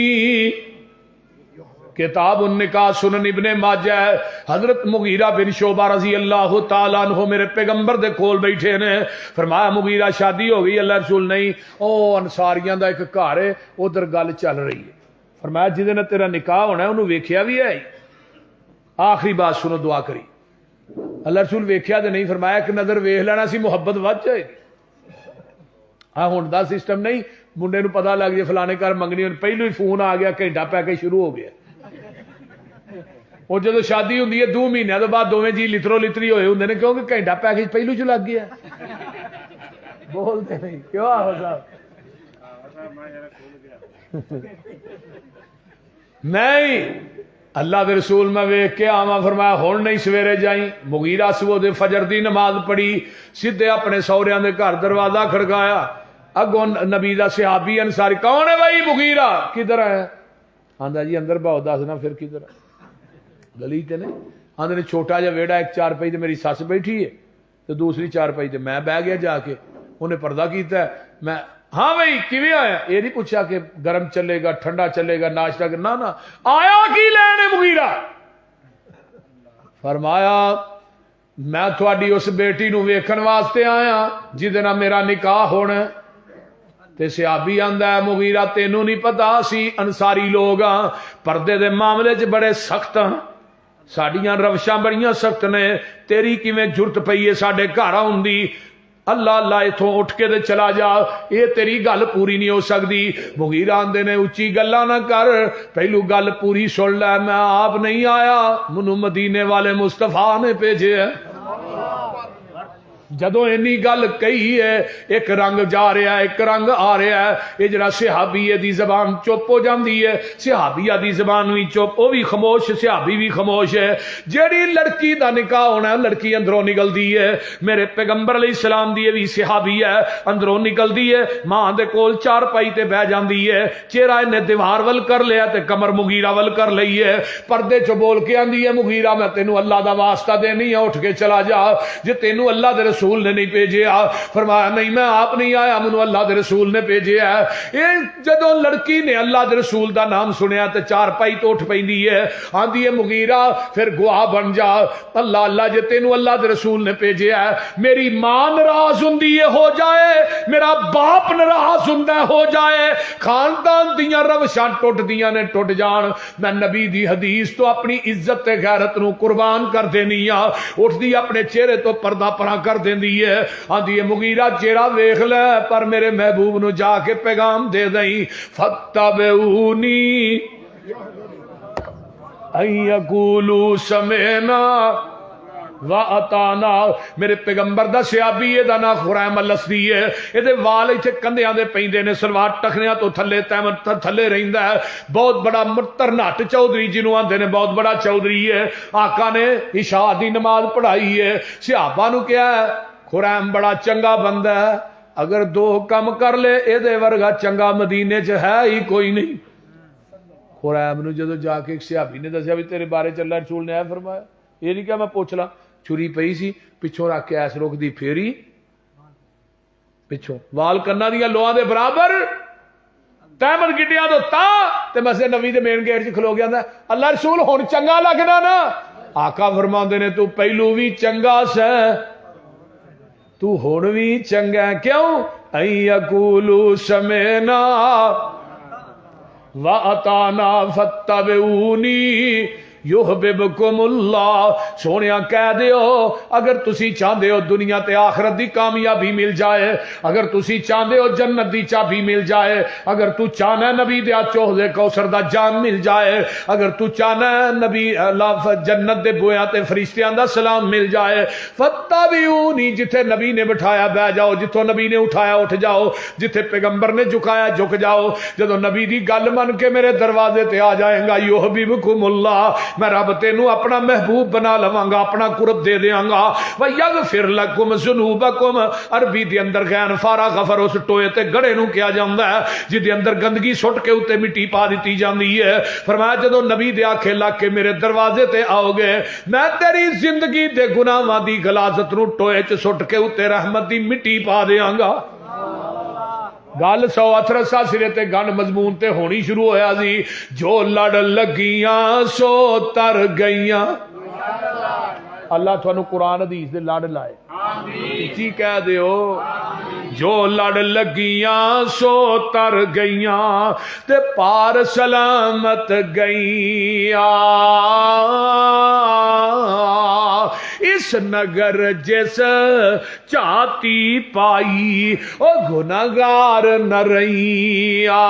کتاب النکاح سنن ابن ماجہ ہے۔ حضرت مغیرہ بن شعبہ رضی اللہ تعالیٰ عنہ میرے پیغمبر دے کول بیٹھے نے، فرمایا مغیرہ شادی ہو گئی؟ اللہ رسول نہیں، او انصاریاں دا ایک گھر ہے ادھر گل چل رہی ہے۔ فرمایا جہدے نال تیرا نکاح ہونا ہے انہوں ویکھیا بھی ہے؟ آخری بات سنو، دعا کری۔ اللہ رسول ویکھیا تے نہیں، فرمایا ایک نظر ویکھ لینا سی محبت ود جائے گی۔ ہاں ہن دا سسٹم نہیں، منڈے نو پتہ لگ جائے فلانے گھر منگنی، پہلو ہی فون آ گیا، گھنٹہ پہ کے شروع ہو گیا۔ اور جدو شادی ہوندی ہے 2 مہینے تو بعد دوویں جی لترو لتری ہوئے ہوندے نے، کیونکہ گھنٹہ پیکج پہلو چ لگ گیا۔ بولتے نہیں کیوں آہو صاحب؟ نہیں، اللہ دے رسول میں ویکھ کے آواں، فرمایا ہن نہیں سویرے جائیں۔ مغیرہ سو دے فجر دی نماز پڑھی، سیدھے اپنے سہریاں دے گھر دروازہ کھڑکایا، اگوں نبی دا صحابی انصاری، کون ہے بھائی؟ مغیرہ۔ کدھر ہے؟ آندا جی اندر باؤ، دسنا پھر کدھر ہے؟ گلی تے نہیں، آندے نے چھوٹا جا ویڑا، ایک چارپائی تے میری سس بیٹھی ہے تو دوسری چارپائی تے میں بہ گیا جا کے، انہیں پردہ کیتا ہے، میں ہاں بھائی کیویں آیا؟ یہ نہیں پوچھا کہ گرم چلے گا ٹھنڈا چلے گا ناشتہ کرنا، نہ آیا کی لینے مغیرہ؟ فرمایا میں تھوڑی اس بیٹی نو ویکھن واسطے آیا جہدے نال میرا نکاح ہونا تے صحابی آندا ہے مغیرہ تینوں نہیں پتا سی انصاری لوگ ہاں پردے دے معاملے چ بڑے سخت ہاں ساڈیاں روشاں بڑیاں سخت نے تیری کیویں جرت پئی ہے ساڈے گھر آؤن دی اللہ اللہ اتوں اٹھ کے دے چلا جا یہ تیری گل پوری نہیں ہو سکتی مغیرہ آندے نے اچھی گلاں نہ کر پہلو گل پوری سن لے میں آپ نہیں آیا منو مدینے والے مصطفیٰ نے بھیجے ہے جدو اینی گل کہی ہے ایک رنگ جا رہا ہے ایک رنگ آ رہا ہے یہ جڑا صحابی دی زبان چپ ہو جاندی ہے صحابیہ دی زبان بھی چپ وہ بھی خاموش صحابی بھی خاموش ہے جیڑی لڑکی دا نکاح ہونا ہے لڑکی اندروں نکلدی ہے میرے پیغمبر علیہ السلام دی بھی صحابی ہے اندروں نکلدی ہے ماں دے کول چار پائی تے بہ جاندی ہے چہرہ نے دیوار ول کر لیا تے کمر مغیرہ ول کر لئی ہے پردے چ بول کے آندی ہے مغیرہ میں تینوں اللہ دا واسطہ دینی ہے اٹھ کے چلا جا جے تینوں اللہ دے رسول نے نہیں بھیجیا فرمایا نہیں میں آپ نہیں آیا منو اللہ دے رسول نے بھیجیا ہے یہ جدوں لڑکی نے اللہ دے رسول دا نام سنیا تے چار پائی تو اٹھ پیندی ہے آندی ہے مغیرہ پھر گواہ بن جا اللہ اللہ جے تینوں اللہ دے رسول نے بھیجیا ہے میری ماں ناراض ہوندی ہے ہو جائے میرا باپ ناراض ہوندا ہے ہو جائے خاندان دیاں روشاں ٹوٹ دیاں نے ٹوٹ جان میں نبی دی حدیث تو اپنی عزت تے غیرت نو قربان کر دینی ہاں اٹھدی اپنے چہرے تو پردہ پراں کر دیندی ہے آندی ہے مغیرہ چہرہ ویکھ لے پر میرے محبوب نو جا کے پیغام دے دئی فتبعونی ان یقولوا سمعنا واتانا میرے پیغمبر دا صحابی دا نا خریم الاسدی ہے اے دے وال ایتھے کندھیاں دے پیندے نے سلوار ٹخنیاں تو تھلے تھلے رہندا ہے بہت بڑا مرترنٹ چودھری جنوں آندے نے بہت بڑا چودھری ہے آقا نے عشاء دی نماز پڑھائی ہے صحابہ نو کیا ہے خریم بڑا چنگا بندہ ہے اگر دو کم کر لے اے دے ورگا چنگا مدینے چ ہے ہی کوئی نہیں خریم نو جدو جا کے ایک صحابی نے دسیا بھی تیرے بارے چ اللہ رسول نے فرمایا یہ نہیں کہ میں پوچھ لا چھری پئی سی پچھوں رکھ کے ایس روک دی پھیری پچھوں وال کنا دیا لوہاں دے برابر تیمن گڈیاں تو تا تے مسجد نبی دے مین گیٹ چ کھلو گیا اللہ رسول ہن چنگا لگدا نا آقا فرماندے نے تو پہلو بھی چنگا سا تو ہن بھی چنگا کیوں ان یقولوا سمعنا واتانا فاتبعونی یحببکم اللہ سونیا کہہ دیو اگر تسی چاہندے ہو دنیا تے آخرت دی کامیابی مل جائے اگر تسی چاہندے ہو جنت دی چابی مل جائے اگر تو چاہنا ہے نبی دے چوہدے کوثر دا جام مل جائے اگر تو چاہنا ہے نبی جنت دے بویاں تے فرشتیاں دا سلام مل جائے فتبعونی جتھے نبی نے بٹھایا بہ جاؤ جتھوں نبی نے اٹھایا اٹھ جاؤ جتھے پیغمبر نے جھکایا جھک جاؤ جدوں نبی دی گل من کے میرے دروازے تے آ جائیں گا یحببکم اللہ میں رب تینوں اپنا محبوب بنا لواں گا اپنا قرب دے دیاں گا وَيَغْفِرْ لَكُمْ ذُنُوبَكُمْ عربی دے اندر غین فارا غفر اس ٹوئے تے گڑے نو کیا جاندا ہے جدے اندر گندگی سٹ کے اوتے مٹی پا دتی جاندی ہے فرمایا جدوں نبی دے آکھے لا کے میرے دروازے تے آؤ گے میں تیری زندگی دے گناہاں دی غلاظت نو ٹوئے چ سٹ کے اوتے رحمت دی مٹی پا دیاں گا گل سو اترسا سرے تے گن مضمون تے ہونی شروع ہویا سی جو لڑ لگیاں سو تر گئیاں اللہ تھانو قرآن حدیث دے لڑ لائے آمین کہہ دیو جو لڑ لگیاں سو تر گئیاں تے پار سلامت گئیاں اس نگر جس چاہتی پائی او گناہگار نہ رہیا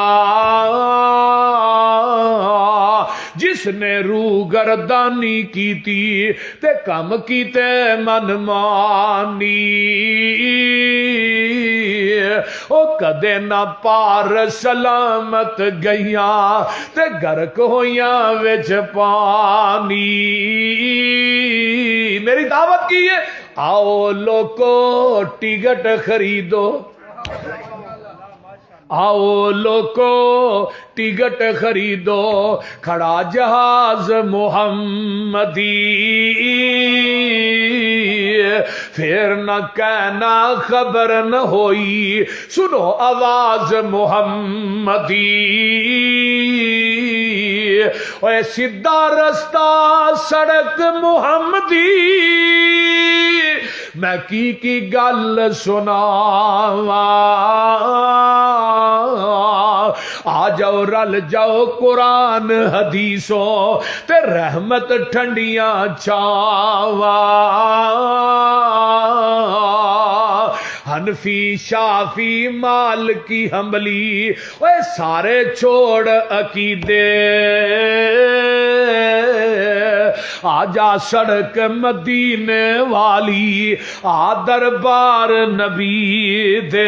جس نے روح گردانی کی تھی تے کم کیتے من مانی او کدے نہ پار سلامت گئیاں تے گرک ہویاں وچ پانی میری دعوت کی ہے آؤ لوکو ٹکٹ خریدو آؤ لوکو ٹکٹ خریدو کھڑا جہاز محمدی پھر نہ کہنا خبر نہ ہوئی سنو آواز محمدی اوے سیدھا رستہ سڑک محمدی میں کی گل سناواں آ جاؤ رل جاؤ قرآن حدیثوں تے رحمت ٹھنڈیاں چھاواں حنفی شافی مالکی حنبلی اوے سارے چھوڑ عقیدے آجا سڑک مدینے والی آ دربار نبی دے